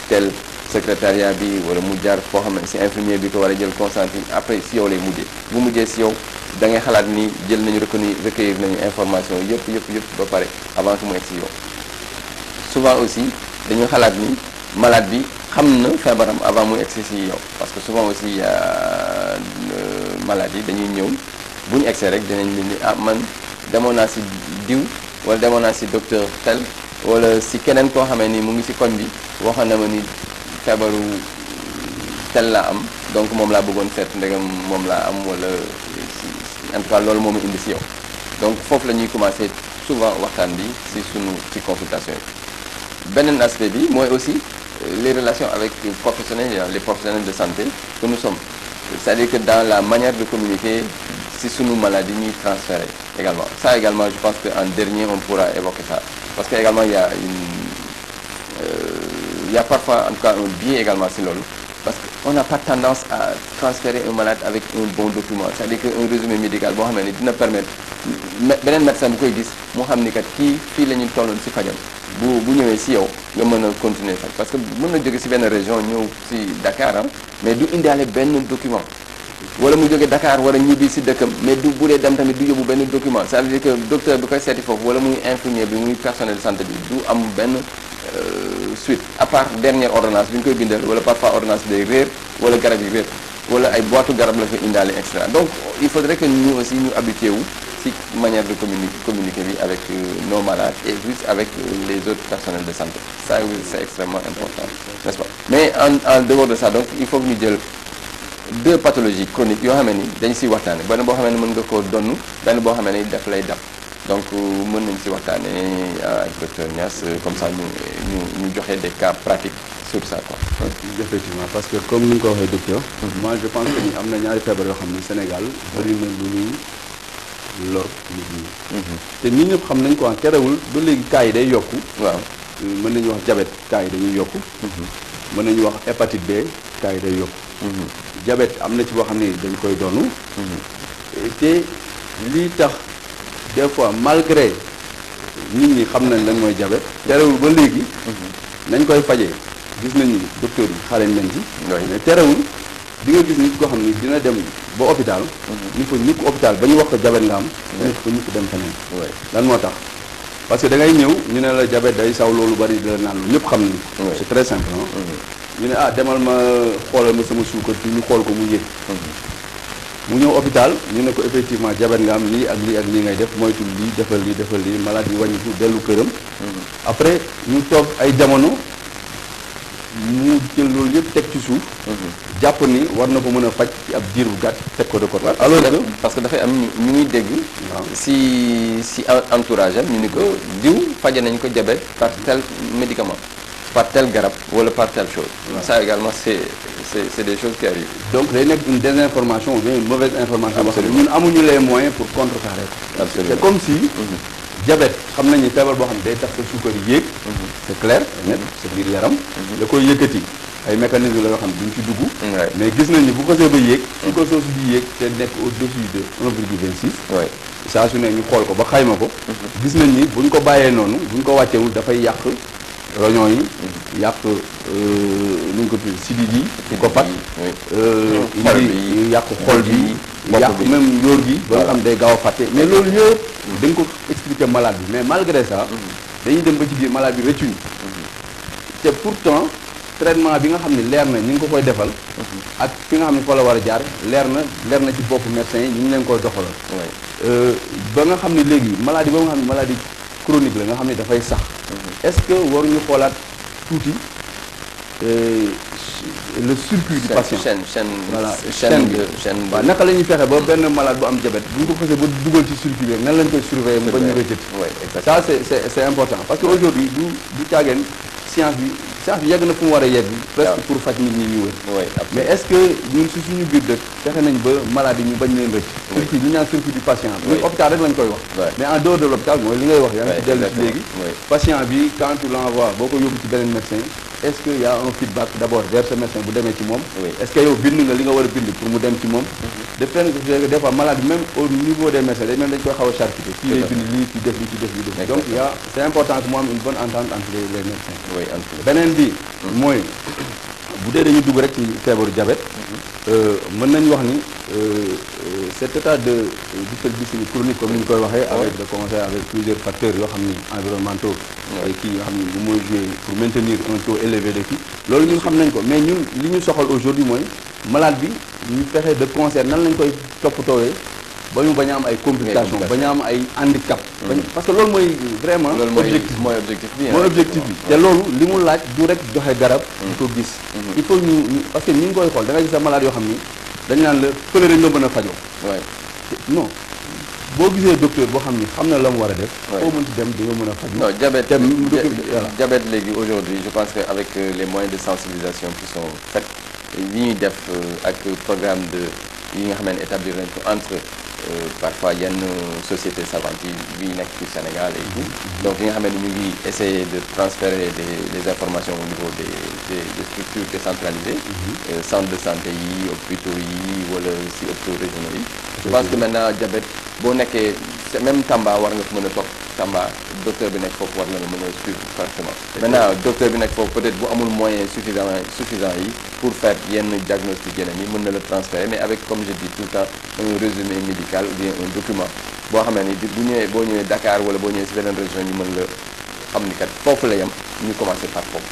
tel secrétariat bi wala mu jaar foo xam ne si infirmier bi ko war a jël consentement après si yow lay mujjee bu mujjee si yow da ngay xalaat ni jël nañu recueillir nañu information yëpp ba pare avant que mu egg si yow souvent aussi dañu xalaat ni malade bi xam na feebaram avant muy egg si yow parce que souvent aussi malade yi dañuy ñëw bu ñu egsee rek dinañ leen ni ah man demoon naa si diw wala demoon naa si docteur tel wala si keneen koo xamee ni mu ngi si koñ bi waxoon na ma ni feebaru tel laa am donc moom laa bëggoon seet ndegam moom laa am wala en tout cas loolu moo ma indi si yow donc foofu la ñuy commencer souvent waxtaan bi ci consultation yi beneen aspect bi mooy aussi les relations avec les professionnels de santé que nous sommes c'est-à-dire que dans la manière de communiquer si sunu maladie ñuy transférer également ça également je pense que en dernier on pourra évoquer ça parce que également il y a parfois en tout cas un biais également si loolu parce qu'on n'a pas tendance à transférer un malade avec un bon document c'est-à-dire que un résumé médical boo xam ne dina permettre beneen médecin bu koy gis moo xam ni kat kii fii la ñu tolloon si fajam bu ñëwee si yow nga mën a continuer faj parce que mën na jóge si benn région ñëw si Dakar mais du indaale benn document wala mu jóge Dakar war a ñibbi si dëkkam mais du bu dee dem tamit du yóbbu benn document ça veut dire que docteur bi koy seeti foofu wala muy infirmier bi muy personnel de santé bi du am benn suite à part dernière ordonnance bi ñu koy bindal wala parfois ordonnance bi day réer wala garab yi réer wala ay boîte garab la fa indaale extra donc il faudrait que ñu aussi ñu habitué wu ci manière de communiquer bi avec nos malades et juste avec les autres personnels de santé ça c'est extrêmement important n'est-ce pas mais en dehors de ça donc il faut que ñu jël deux pathologies chroniques yoo xam ne ni dañ siy waxtaane benn boo xam ne mën nga koo donn benn boo xam ne ni daf lay dab donc mën nañ si waxtaane ak docteur Niass comme ça ñu joxe des cas pratiques sur ça quoi. Effectivement parce que comme ni nga ko waxee docteur. moi je pense que ni am na ñaari feebar yoo xam ne Sénégal bëri na lu ñuy lor nit ñi. te nit ñëpp xam nañ ko terewul ba léegi cas yi day yokku. waaw mën nañu wax diabète cas yi dañuy yokku. mën nañu wax hépatite B cas yi day yokku. diabète am na ci boo xam ne dañ koy doonu. te lii tax des fois malgré nit ñi xam nañ lan mooy diabète terewul ba léegi. nañ koy fajee gis nañu docteur yi xarañ nañ ci. mais terewul di nga gis nit koo xam ni dina dem ba hôpital. ñu fa ñukk hôpital ba ñu wax ko diabète nga am. ñu fa ñukk dem feneen. lan moo tax parce que da ngay ñëw ñu ne la diabète day saw loolu bari di la naan lu ñëpp xam ni. c'est très simple ñu ne demal ma xoolal ma sama suukar ci ñu xool ko mu yéeg. mu ñëw hôpital ñu ne ko effectivement diabète nga am lii ak lii ak lii ngay def moytul lii defal lii malade yi wàññi dellu këram. après ñu toog ay jamono mu jël loolu yëpp teg ci suuf. jàpp ni war na ko mën a faj ci ab diir bu gàtt teg ko de côté. alors que parce que dafay am ñu ñuy dégg. si entourage am ñu ni ko diw faje nañ ko diabète par tel médicament par tel garab wala par telle chose. ça également c'est des choses qui arrivent. donc day nekk une désinformation ou bien une mauvaise information. absolument ñun amuñu les moyens pour contrecarrer ko. absolument c'est comme si. diabète xam nañu feebar boo xam ne day tax sa suukar yéeg. c'est clair net sa biir yaram. da koy yëkkati ay mécanismes la yoo xam ne duñ ci dugg. mais gis nañu bu ko see ba yéeg. suukar soosu di yéeg te nekk au-dessus de 1,26. saa su ne ñu xool ko ba xayma ko. gis nañ ni buñ ko bàyyee noonu buñ ko wàccewul dafay yàq roñon yi. yàq nu ñu ko tudd sidit yi. di ko fat indi yàq xol bi. yàq même yóor gi ba nga xam day gaaw a fàtte mais loolu yëpp dañ ko expliquer malade bi mais malgré ça dañuy dem ba ci biir malade bi rëccuñu te pourtant traitement bi nga xam ne leer na ñu ngi ko koy defal ak fi nga xam ne fa la war a jaar leer na ci boppu médecin yi ñu ngi leen koy doxalal ba nga xam ne léegi maladie ba nga xam ne maladie chronique la nga xam ne dafay sax est-ce que waruñu xoolaat tuuti le circuit du patient chaîne waaw naka la ñuy fexe ba benn malade bu am diabète bu ñu ko xasee ba dugal ci circuit bi nan lañ koy surveiller mu bañ ñu rëccati ça c'est important parce que aujourd'hui du caageen science bi yegg na fu mu war a yegg presque pour faj nit ñi ñu wër mais est-ce que ñun si suñu biir dëkk fexe nañ ba malade yi ñu bañ leen rëcc circuit ñu naan circuit du patient ñun hôpital rek lañ koy wax mais en dehors de l'hôpital mooy li ngay wax yaa ngi ci dellu ci léegi patient bi quand tu l'envoies boo ko yóbbu ci beneen médecin est-ce que y a un feedback d'abord vers ce médecin bu demee ci moom est-ce que yow bind nga li nga war a bind pour mu dem ci moom de fait des fois malade même au niveau des médecins dañ dañ koy xaw a charcuter fii lay bind lii ci def lii ci def lii donc c'est important que mu am une bonne entente entre les médecins beneen bi mooy bu dee dañuy dugg rek ci feebaru diabète mën nañu wax ni cet état de dyslipidémie chronique comme ni ñu koy waxee avec de commencer avec plusieurs facteurs yoo xam ni environnementaux kii nga xam ni bu mooy jouer pour maintenir un taux élevé de kii loolu ñun xam nañ ko mais ñun li ñu soxal aujourd'hui mooy malade bi ñu fexe de concert nan lañ koy toppatoowee ba ñu bañ a am ay complications bañ a am ay handicap parce que loolu mooy vraiment objectif mooy objectif bi mooy objectif bi te loolu li mu laaj du rek joxe garab di ko gis il faut ñu parce que ñi ngi koy xool da nga gis sa malade yoo xam ni dañ naan la fële rek nga mën a fajoo non boo gisee docteur boo xam ni xam na la mu war a def foo mën ci dem di nga mën a faj non diabète léegi aujourd'hui je pense que avec les moyens de sensibilisation qui sont faits yi ñuy def ak programme de yi nga xam ne établir nañ ko entre parfois yenn sociétés savantes yi nekk ci Sénégal et tout donc yi nga xam ne ñu ngi essayer de transférer des informations au niveau des structures décentralisées centres de santé yi hôpitaux yi wala si hôpitaux régionaux yi je pense que maintenant diabète boo nekkee même Tamba war nga ko mën a topp Tamba docteur bi nekk foofu war na la mën a suivre correctement maintenant docteur bi nekk foofu peut-être bu amul moyen suffisant yi pour faire yenn diagnostic yeneen yi mën na la transférer mais avec comme je dis tout le temps un résumé médical ou bien un document boo xam ne ni boo ñëwee Dakar wala boo ñëwee si beneen région ñu mën la xam ni kat foofu la yem ñu commencer par foofu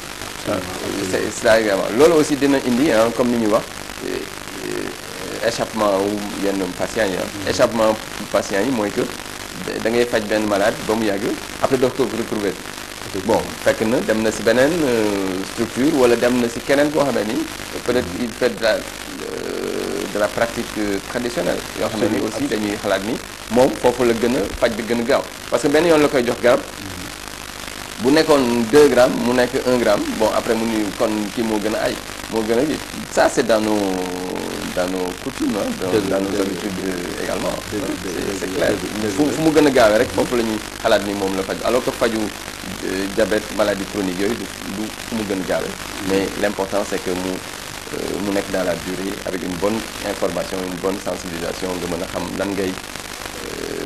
c'est également loolu aussi dina indi comme ni ñuy wax échappement wu yenn patients yi échappement patients yi mooy que da ngay faj benn malade ba mu yàgg après doo ko retrouver bon fekk na dem na si beneen structure wala dem na si keneen koo xam ne ni peut-être il fait de la pratique traditionnelle yoo xam ne ni aussi dañuy xalaat ni moom foofu la gën a faj bi gën a gaaw parce que benn yoon la koy jox garab bu nekkoon 2 grammes mu nekk 1 gramme bon après mu ni kon kii moo gën a ay moo gën a gi ça c'est dans nos coutumes dans nos habitudes également c'est clair fu mu gën a gaawee rek foofu la ñuy xalaat ni moom la faj alors que faju diabète maladie chronique yooyu du fu mu gën a gaawee mais l'important c'est que mu nekk dans la durée avec une bonne information une bonne sensibilisation nga mën a xam lan ngay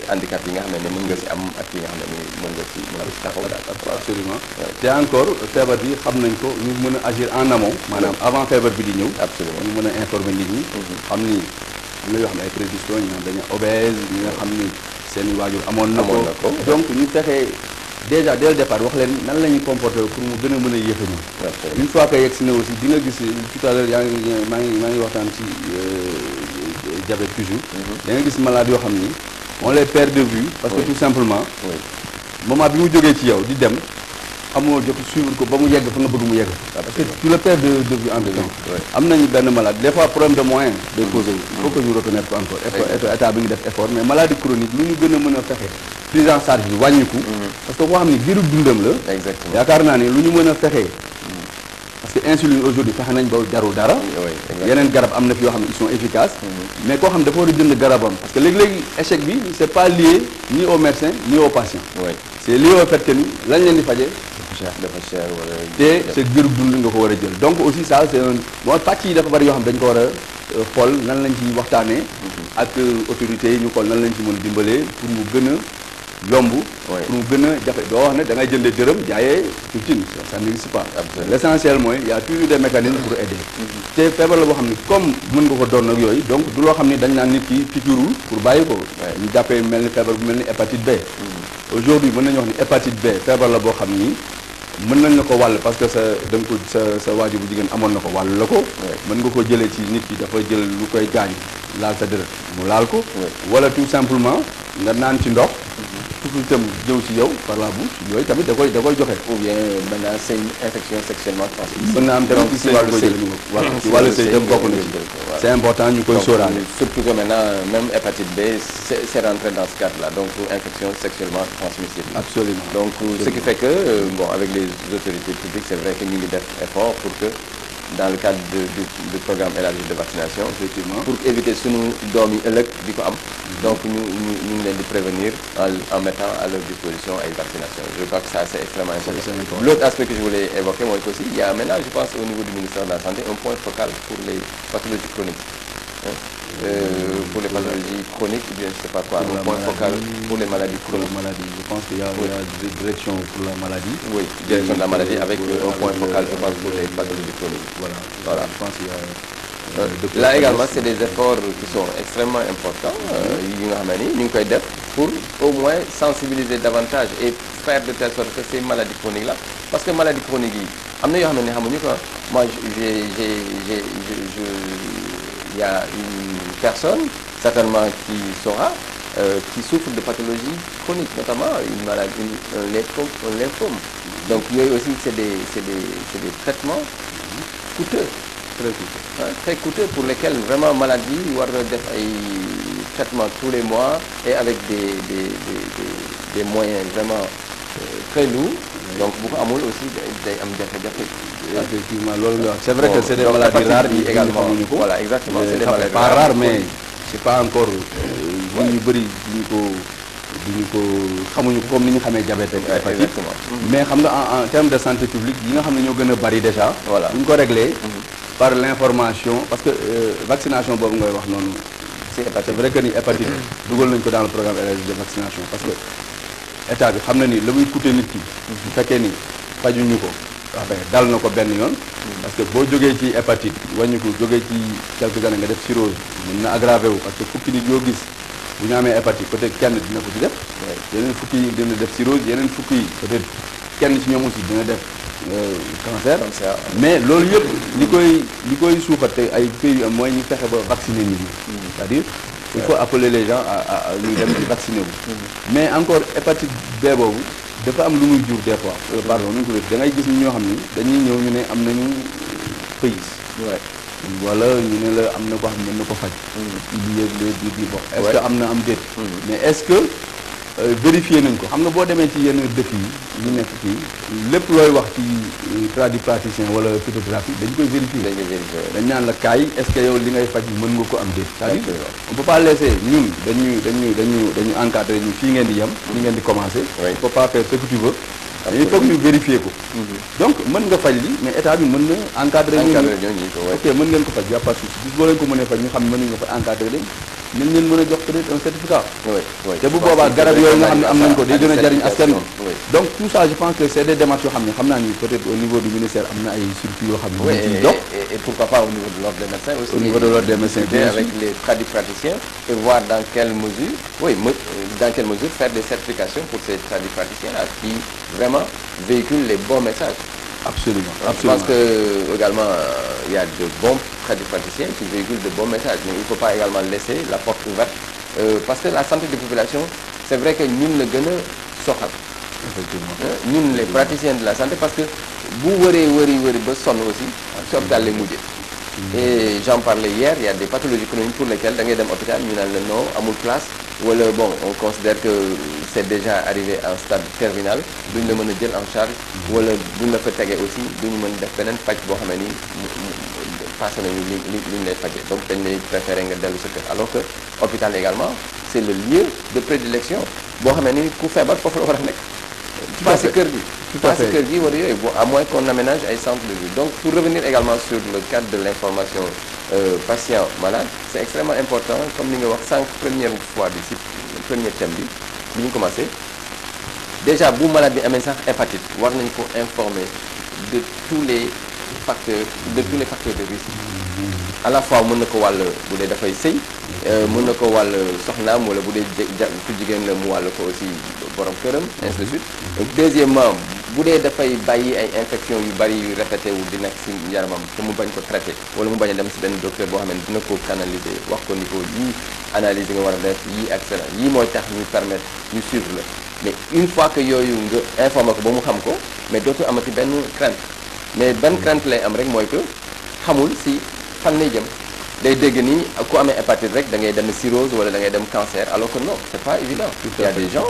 handicap yi nga xam ne mën nga si am ak yi nga xam ne mën nga si taxaw daal absolument te encore feebar bi xam nañ ko ñu mën a agir en amont maanaam avant feebar bi di ñëw absolument ñu mën a informer nit ñi xam ni am na yoo xam ne ay prédispositions ñi nga xam dañu obèse ñi nga xam ni seen waajur amoon na ko donc ñu fexee déjà dès le départ wax leen nan la ñuy comporter pour mu gën a mën a yéex a ñëw une fois que yegg si ne aussi di nga gis tout à l'heure maa ngi waxtaan ci diabète toujours da nga gis malade yoo xam ni on les perd de vue parce que tout simplement moment bi mu jógee ci yow di dem amoo jot suivre ko ba mu yegg fa nga bëgg mu yegg parce que tu le perds de vue en temps am nañu benn malade des fois problème de moyen day posé il faut que ñu reconnaître ko encore état bi ngi def effort mais maladie chronique lu ñu gën a mën a fexe prise en charge bi wàññiku parce que koo xam ni giiru dundam la yaakaar naa ne lu ñu mën a fexe parce que insuline aujourd'hui fexe nañ ba jarul dara yeneen garab am na fi yoo xam ne ils sont efficaces mais koo xam dafa war a jënd garabam parce que léegi-léegi échec bi c'est pas lié ni au médecin ni au patient c'est lié au fait que ni lañ leen di fajee dafa cher wala te sa giiru dund nga ko war a jël donc aussi ça c'est un mooy pàcc yi dafa bari yoo xam dañ ko war a xool nan lañ ci waxtaanee ak autorités yi ñu xool nan lañ ci mën dimbalee pour mu gën a yomb pour mu gën a jafe doo wax ne da ngay jëndee dërëm jaayee tuuti ça n'existe pas l'essentiel mooy y a toujours des mécanismes pour aider te feebar la boo xam ni comme mën nga ko doon ak yooyu donc du loo xam ni dañ naan nit ki piqûre pour bàyyi ko ñu jàppee mel ni feebar bu mel ni hépatite B aujourd'hui mën nañu wax ni hépatite B feebar la boo xam ni mën nañ la ko wàll parce que da nga ko sa waajur bu jigéen amoon na ko wàll la ko mën nga ko jëlee ci nit ki dafa jël lu koy gaañ laal sa deret mu laal ko wala tout simplement nga naan ci ndox tuuti itam jëw ci yow par la bouche yooyu tamit da koy joxe ou bien maintenant c'est une infection sexuellement transmissible mën na am tamit ci wàllu sëy voilà ci wàllu sëy itam bokk na ci c'est important ñu koy sóoraale surtout que maintenant même hépatite B c'est rentré dans ce cadre-là donc infection sexuellement transmissible absolument donc ce qui fait que bon avec les autorités publiques c'est vrai que ñu ngi def effort pour que dans le cadre du programme élargi de vaccination effectivement pour éviter sunu doom yi ëllëg di ko am donc ñu ngi leen di prévenir en mettant à leur disposition ay vaccination je crois que ça c'est extrêmement important l'autre aspect que je voulais évoquer mooy que aussi il y a maintenant je pense au niveau du ministère de la Santé un point focal pour les pathologies chroniques pour les pathologies chroniques ou bien je sais pas quoi un point focal pour les maladies chroniques je pense qu'il y a des directions pour la maladie direction de la maladie avec un point focal je pense pour les pathologies chroniques voilà je pense qu'il y a là également c'est des efforts qui sont extrêmement importants yi nga xam ne ni ñu ngi koy def pour au moins sensibiliser davantage et faire de telle sorte que ces maladies chroniques là parce que maladies chroniques yi am na yoo xam ne xamuñu ko moi il y a une personne certainement qui saura, qui souffrent de pathologies chroniques, notamment une maladie, un lymphome. Donc yooyu aussi c'est des traitements coûteux. Très coûteux pour lesquels vraiment maladie war na def ay traitements tous les mois et avec des moyens vraiment très lourds. Donc bu ko amul aussi day am jafe-jafe. Effectivement loolu nga wax c'est vrai que c'est des maladies rares yi également voilà exactement c'est des maladies pas rares mais c'est pas encore ñu bëri duñu ko xamuñu ko comme ni ñu xamee diabète ak hépatite mais xam nga en termes de santé publique yi nga xam ne ñoo gën a bari déjà voilà bu ñu ko réglé par l'information parce que vaccination boobu ngay wax noonu c'est vrai que ni hépatite dugal nañ ko dans le programme élargi de vaccination parce que état bi xam na ni la muy coûter nit ki bu fekkee ni fajuñu ko dal na ko benn yoon parce que boo jógee ci hépatite wàññi ko jógee ci quelques années nga def cirrhose mën na aggravé wu parce que fukki nit yoo gis bu ñu amee hépatite peut-être kenn dina ko ci def yeneen fukki yi dina def cirrhose yeneen fukki yi peut-être kenn ci ñoom aussi dina def cancer mais loolu yëpp li koy suuxate ay pays am mooy ñu fexe ba vacciner nit ñi c'est-à-dire il faut appeler les gens à ñuy dem di vacciner wu mais encore hépatite B boobu dafa am lu muy jur des fois pardon nu ñu ko def da ngay gis ñoo xam ni dañuy ñëw ñu ne am nañu pays wala ñu ne la am na ko xam ne mën na ko faj bi bon est-ce que am na am déet mais est-ce que vérifier nañ ko xam nga boo demee ci yenn dëkk yi ñu nekk fii lépp looy wax ci tradipraticien wala phytothérapie dañ koy vérifier dañ naan la kaay est-ce que yow li ngay faj mën nga ko am déet c'est-à-dire on peut pas laisser ñun dañu encadrer ñu fii ngeen di yem fii ngeen di commencer il faut pas faire ce que tu veux il faut que ñu vérifier ko donc mën nga faj li mais état bi mën na encadrer ñooñu ok mën ngeen ko faj y a pas de souci bis boo leen ko mënee faj ñu xam ne mën nga fa encadrer leen nañ leen mën a jox peut-être un certificat te bu boobaa garab yooyu nga xam ne am nañ ko day gën a jariñ askan wi donc tout ça je pense que c'est des démarches yoo xam ne xam naa ni peut-être au niveau du ministère am na ay structures yoo xam ne ñu ciy dox et pourquoi pas au niveau de l'ordre des médecins aussi au niveau de l'ordre des médecins avec les tradipraticiens et voir dans quelle mesure faire des certifications pour ces tradipraticiens là qui vraiment véhiculent les bons messages. Absolument. Je pense que également il y a de bons tradipraticiens qui véhiculent de bons messages, mais il ne faut pas également laisser la porte ouverte parce que la santé des populations, c'est vrai que ñun la gën a soxal. Effectivement. Ñun les praticiens de la santé parce que bu wëree ba sonn aussi ci hôpital lay mujjee. Et j'en parlais hier, il y a des pathologies chroniques pour lesquelles da ngay dem hôpital ñu naan la non amul place wala bon on considère que c'est déjà arrivé à un stade terminal duñ la mën a jël en charge wala duñ la fa tegee aussi duñu mën def beneen pàcc boo xam ne ni passé nañu li ñu lay fajee donc dañ lay préférer nga dellu sa kër alors que hôpital également c'est le lieu de prédilection boo xam ne ni ku feebar foofu la war a nekk passé kër gi passé kër gi war yooyu bon à moins qu'on aménage ay centres de vie donc pour revenir également sur le cadre de l'information patient malade c'est extrêmement important comme ni nga wax sànq première fois bi ci premier thème bi ñu commencé déjà bu malade bi amee sax hépatite war nañ ko informer de tous les facteurs de risque à la fois mën na ko wàll bu dee dafay sëy mën na ko wàll soxnaam wala bu dee ku jigéen la mu wàll ko aussi borom këram ainsi de suite deuxièmement bu dee dafay bàyyi ay infection yu bari yu répété wu di nekk ci yaramam te mu bañ ko traité wala mu bañ a dem ci benn docteur boo xam ne dina ko canaliser wax ko ni ko yii analyse nga war a def yii et cetera yii mooy tax ñu permettre ñu suivre la mais une fois que yooyu nga informé ko ba mu xam ko mais dootu amati benn crainte mais benn crainte lay am rek mooy que xamul ci fan lay jëm day dégg ni ku amee hépatite rek da ngay dem cirrhose wala da ngay dem cancer alors que non c'est pas évident il y a des gens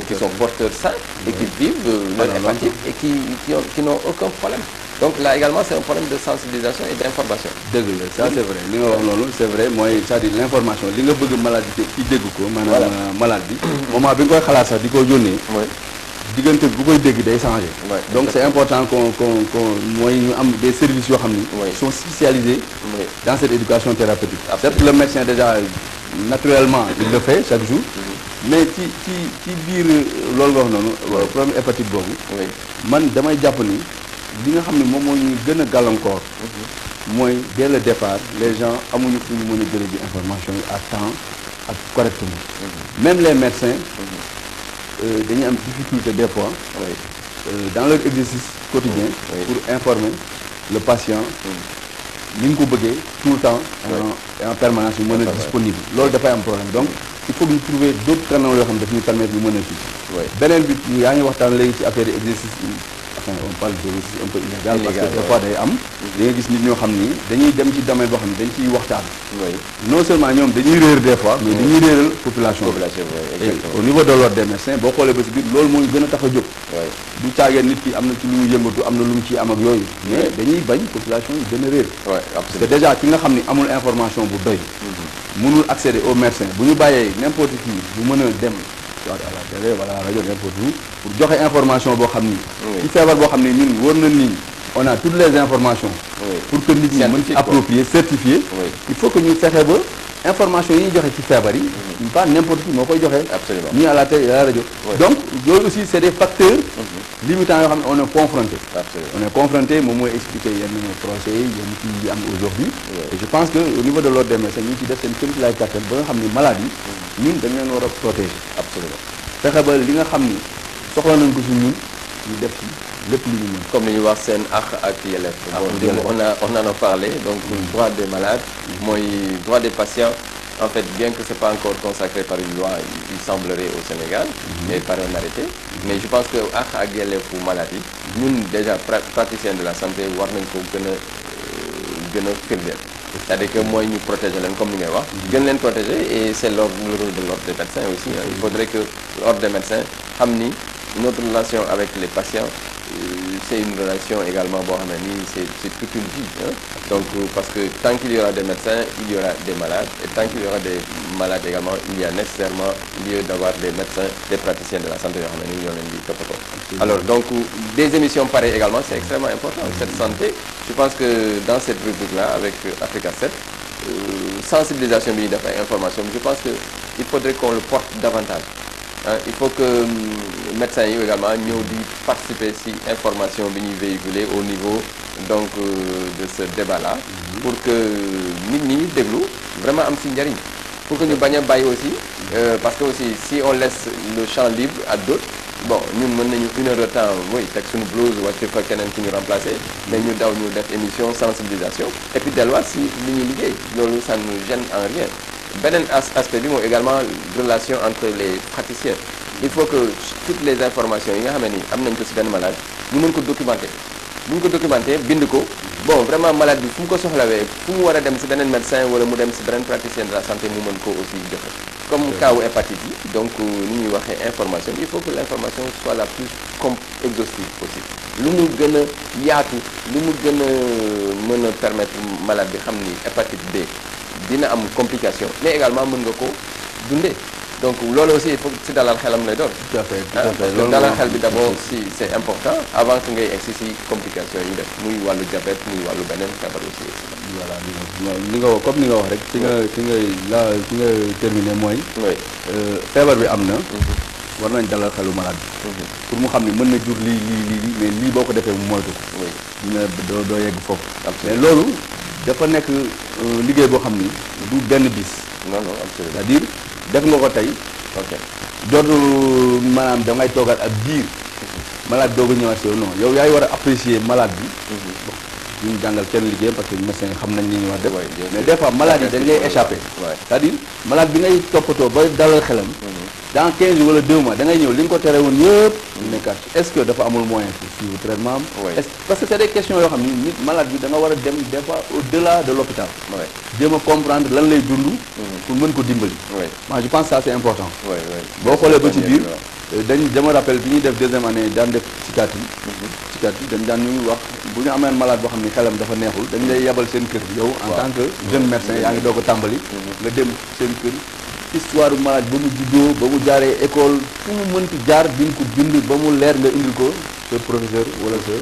qui sont porteurs sains et qui vivent leur hépatite et qui n'ont aucun problème donc là également c'est un problème de sensibilisation et d'information. dëgg la ça c'est vrai li nga wax loolu c'est vrai mooy c'est-à-dire l'information li nga bëgg malade bi ci dégg ko maanaam malade bi moment bi nga koy xalaat sax di ko yónnee diggante bu koy dégg day changer donc c'est important qu'on mooy ñu am des services yoo xam ni sont spécialisés dans cette éducation thérapeutique certes le médecin déjà naturellement il le fait chaque jour mais ci biir loolu nga wax noonu problème hépatite boobu man damay jàpp ni li nga xam ne moom moo ñu gën a gàllankoor mooy dès le départ les gens amuñu fu ñu mën a jëlee ji information yi à temps ak correctement même les médecins dañuy am difficulté des fois dans leur exercice quotidien pour informer le patient ni nga ko bëggee tout le temps en permanence ñu mën a disponible loolu dafay am problème donc il faut que ñu trouver d'autres canaux yoo xam ne daf ñu permettre ñu mën a kii beneen bi yaa ngi waxtaan léegi ci affaire exercice on parle d'exercice un peu illégal parce que des fois day am da nga gis nit ñoo xam ni dañuy dem ci domaine boo xam ne dañ ciy waxtaan non seulement ñoom dañuy réer des fois mais dañuy réeral population et au niveau de l'ordre des médecins boo xoolee ba si biir loolu mooy gën a tax a jóg du caagee nit ki am na ci lu mu yëngatu am na lu mu ciy am ak yooyu mais dañuy bañ population yi gën a réer parce que déjà ki nga xam ni amul information bu doy mënul accéder au médecin bu ñu bàyyee n'importe qui bu mën a dem à la télé wala à la rajo n'importe où pour joxe information boo xam ni ci feebar boo xam ne ñun wóor na ni on a toutes les informations pour que nit ñi mën ci approprier certifier il faut que ñu fexe ba information yi ñu joxe ci feebar yi pas n'importe qui moo koy joxe ni à la télé à la rajo donc loolu aussi c'est des facteurs limitants yoo xam ne on est confronté moom mooy expliquer yenn procès yi yenn kii yi am aujourd'hui et je pense que au niveau de l'ordre des médecins ñu ngi ci def seen kémti lay kattan ba nga xam ni malade yi ñun dañ leen war a protéger fexe ba li nga xam ni soxla nañ ko ci ñun ñu def ci lépp lu ñu mën comme li ñuy wax seen ak yelleef on en a parlé donc droit des malades mooy droit des patients en fait bien que c'est pas encore consacré par une loi il semblerait au Sénégal et par un arrêté mais je pense que ak yelleefu malade yi ñun déjà praticien de la santé war nañ ko gën a firndeel c'est-à-dire que mooy ñu protéger leen comme ni ngay wax gën leen protéger et c'est le rôle de l'ordre des médecins aussi il faudrait que l'ordre des médecins xam ni notre relation avec les patients c'est une relation également boo xam ne nii c'est toute une vie donc parce que tant qu'il y aura des médecins il y aura des malades et tant qu'il y aura des malades également il y a nécessairement lieu d'avoir des médecins des praticiens de la santé yoo xam ne nii ñoo leen di toppatoo alors donc des émissions pareilles également c'est extrêmement important cette santé je pense que dans cette rubrique-là avec Africa 7 sensibilisation bi ñuy def ay information je pense que il faudrait qu'on le porte davantage il faut que médecins yi également ñëw di participer ci information bi ñuy véhiculer au niveau donc de ce débat-là pour que nit ñi déglu vraiment am ci njariñ pour que ñu bañ a bàyyi aussi parce que aussi si on laisse le champ libre à d'autres bon ñun mën nañu 1 heure de temps teg suñu blouse wàcc fa keneen ki ñu remplacer mais ñu daw ñu def émission sensibilisation et puis delluwaat ci li ñuy liggéey loolu ça ne gêne en rien beneen aspect bi mooy également relation entre les praticiens il faut que toutes les informations yi nga xam ne ni am nañ ko ci benn malade ñu mën ko documenter bu ñu ko documenter bind ko bon vraiment malade bi fu mu ko soxlawee fu mu war a dem ci beneen médecin wala mu dem ci beneen praticien de la santé mu mën ko aussi joxe comme cas wu hépatite yi donc ni ñuy waxee information il faut que l'information soit la plus exhaustive possible lu mu gën a yaatu lu mu gën a mën a permettre malade bi xam ni hépatite B dina am complication mais également mën nga ko dundee donc loolu aussi il faut ci dalal xelam lay doon. tout à fait loolu dalal xel bi d'abord si c'est important avant que ngay egsi si complication yi def muy wàllu diabète muy wàllu beneen feebar aussi. voilà li nga wax comme ni nga wax rek ci nga terminé mooy. feebar bi am na. war nañ dalal xelu malade bi. pour mu xam ne mën na jur lii mais lii boo ko defee mu moytu ko. dina doo yegg foofu. mais loolu dafa nekk liggéey boo xam ni du benn bis. non absolument c'est-à-dire def nga ko tey. ok dootul maanaam da ngay toogaat ab diir. malade doog a ñëwaat si yow non yow yaay war a apprécier malade bi. ñu jàngal kenn liggéeyam parce que médecin xam nañ li ñu war def. mais des fois malade yi dañ lay échapper. c'est-à-dire malade bi ngay toppatoo ba dalal xelam. dans 15 jours wala 2 mois da ngay ñëw li nga ko tere woon yëpp. nekkaat est-ce que dafa amul moyen pour suivre traitement am. parce que c'est des questions yoo xam ni nit malade bi da nga war a dem des fois au-delà de l'hôpital. jéem a comprendre lan lay dund. pour mën ko dimbali. moi je pense que ça c'est important. boo xoolee ba ci biir dama rappelle bi ñuy def 2e année daan def psychiatrie. psychiatrie dañ daan ñu wax bu ñu amee malade boo xam ni xelam dafa neexul dañ lay yebal seen kër yow en tant que jeune médecin yaa ngi doog a tàmbali. nga dem seen kër. histoire bu malade ba mu juddoo ba mu jaaree école fu mu mënti jaar di nga ko bind ba mu leer nga indil ko sa professeur wala sa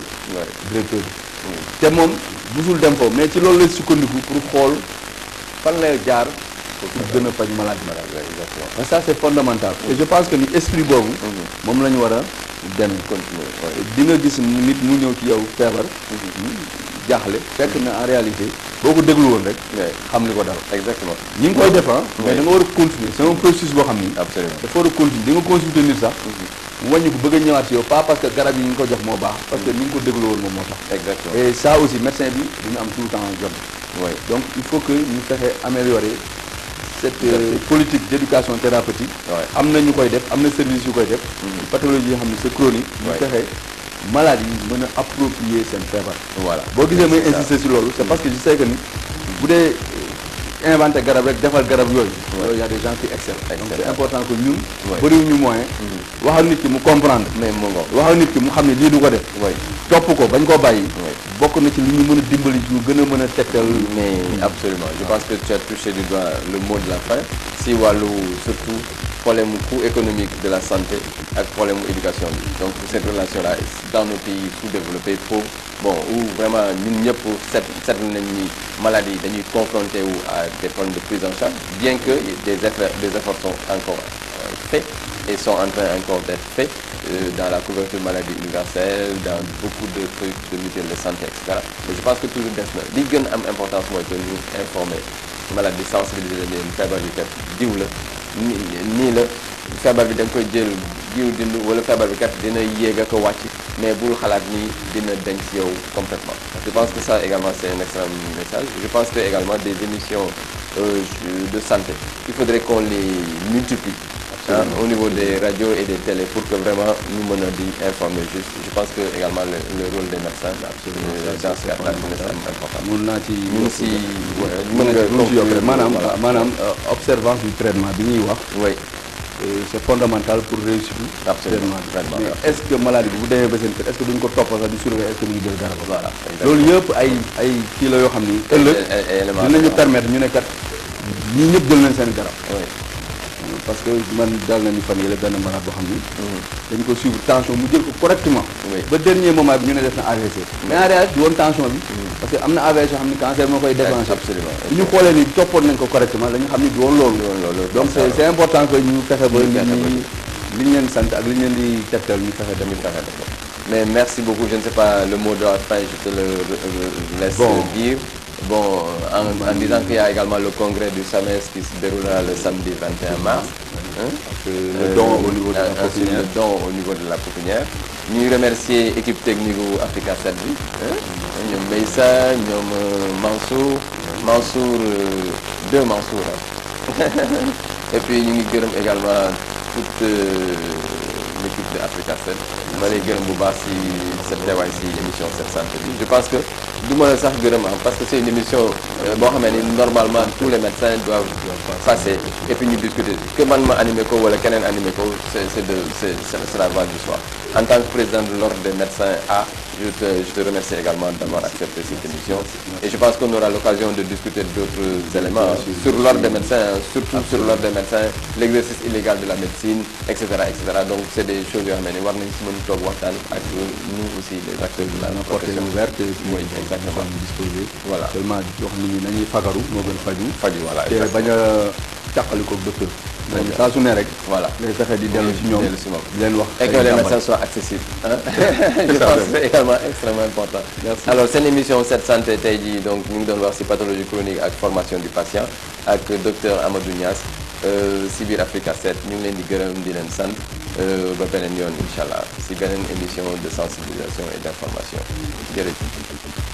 directeur bi te moom musul dem foofu mais ci loolu lay sukkandiku pour xool fan lay jaar pour gën a faj malade mais ça c'est fondamental et je pense que ni esprit boobu moom la ñu war a dem continuer di nga gis nit mu ñëw ci yow feebar jaaxle fekk na en réalité boo ko déglu woon rek xam li ko dal exactement ñi ngi koy def mais da nga war a continuer c'est un processus boo xam ni absolument dafa war a continuer di nga consulter nit sax mu wàññi ko bëgg a ñëwaat si yow pas parce que garab yi ñu ko jox moo baax parce que ni nga ko déglu woon moom moo tax exactement et ça aussi médecin bi duñu am tout le temps jot donc il faut que ñu fexe améliorer cette politique d'éducation thérapeutique am na ñu koy def am na service yu koy def pathologie yoo xam ne c'est chronique ñu fexe malade yi mën a approprier seen feebar voilà boo gisee may insister si loolu c'est parce que je sais que ni bu dee inventé garab rek defal garab yooyu y a des gens qui excellent donc c'est important que ñun bëriwuñu moyen waxal nit ki mu comprendre mais mu ngo waxal nit ki mu xam ne lii du ko def topp ko bañ koo bàyyi bokk na ci li ñu mën a dimbali ñu gën a mën a tegtal mais absolument je pense que tu as touché du doigt le mot de la fin si wàllu surtout problème coût économique de la santé ak problème éducation bi donc cette relation là dans nos pays sous-développés pauvres bon où vraiment ñun ñëpp seetlu nañ ni maladies dañuy confronté wu à des problèmes de prise en charge bien que des efforts sont encore faits et sont en train encore d'être faits dans la couverture maladie universelle dans beaucoup de trucs de mutuelle de santé etc. mais je pense que toujours des na li gën am importance mooy que ñu informer malade bi sensibiliser leen feebar bi kat diw la nii la feebar bi da nga koy jël diw dind wala feebar bi kat dina yéeg a ko wàcc mais bul xalaat ni dina denc ci yow complètement je pense que ça également c'est un excellent message je pense que également des émissions de santé il faudrait qu'on les multiplie au niveau des radios et des télés pour que vraiment ñu mën a di informer juste je pense que également le rôle des médecins dans ce cadre-là dina am important mun naa ci ñu si mën nga ci yokk maanaam observance du traitement bi ñuy wax c'est fondamental pour réussir traitement mais est-ce que maladie bi bu demee ba seen kër est-ce que duñ ko topp sax di surveiller est-ce que duñu jël garab voilà loolu yëpp ay kii la yoo xam ni ëllëg dinañu permettre ñu ne kat ñii ñëpp jël nañ seen garab parce que man daal na ni fan yële benn malade boo xam ni dañ ko suivre tension mu jël ko correctement ba dernier moment bi ñu ne def na AVC mais en réalité du woon tension bi parce que am na AVC yoo xam ni cancer moo koy déclenché absolument bi ñu xoolee ni toppoon nañ ko correctement la ñu xam ni du woon loolu donc c'est important que ñu fexe ba nit ñi li ñu leen sant ak li ñu leen di tegtal ñu fexe tamit fexe def ko mais merci beaucoup je ne sais pas le mot de la fin je te le laisse dire bon en disant qu'il y a également le congrès du SAMES qui se déroulera le samedi 21 mars le don au niveau de la pépinière le don au niveau de la pépinière ñuy remercier équipe technique u Africa 7 bi ñoom Meysa ñoom Mansour deux Mansour et puis ñu ngi gërëm également toute l'équipe de Africa 7 ma lay gërëm bu baax si sa teewaay si émission 7 santé bi je pense que du ma la sax gërëm parce que c'est une émission boo xamee ni normalement tous les médecins doivent passer et puis ñu discuter que man ma animé ko wala keneen animé ko c'est la voie du soir en tant que président de l'ordre des médecins je te remercie également d'avoir accepté cette émission et je pense qu'on aura l'occasion de discuter d'autres éléments sur l'ordre des médecins surtout sur l'ordre des médecins l'exercice illégal de la médecine etc donc c'est des choses yoo xam ne war nañ si mën toog waxtaan ak nous aussi les acteurs de la profession ouverte oui exactement disposé voilà seulement jox nit ñi nañuy fagaru moo gën faju voilà te bañ a càqali ko docteur moom saa su ne rek voilà ngay fexe di dellu si ñoom di leen wax et que les médecins soient accessibles je pense que c'est également extrêmement important alors seen émission 7 santé tey jii donc ñu ngi doon wax si pathologie chronique ak formation du patient ak docteur Amadou Niass si biir Africa 7 ñu ngi leen di gërëm di leen sant ba beneen yoon incha allah si beneen émission de sensibilisation et d'information jërëjëf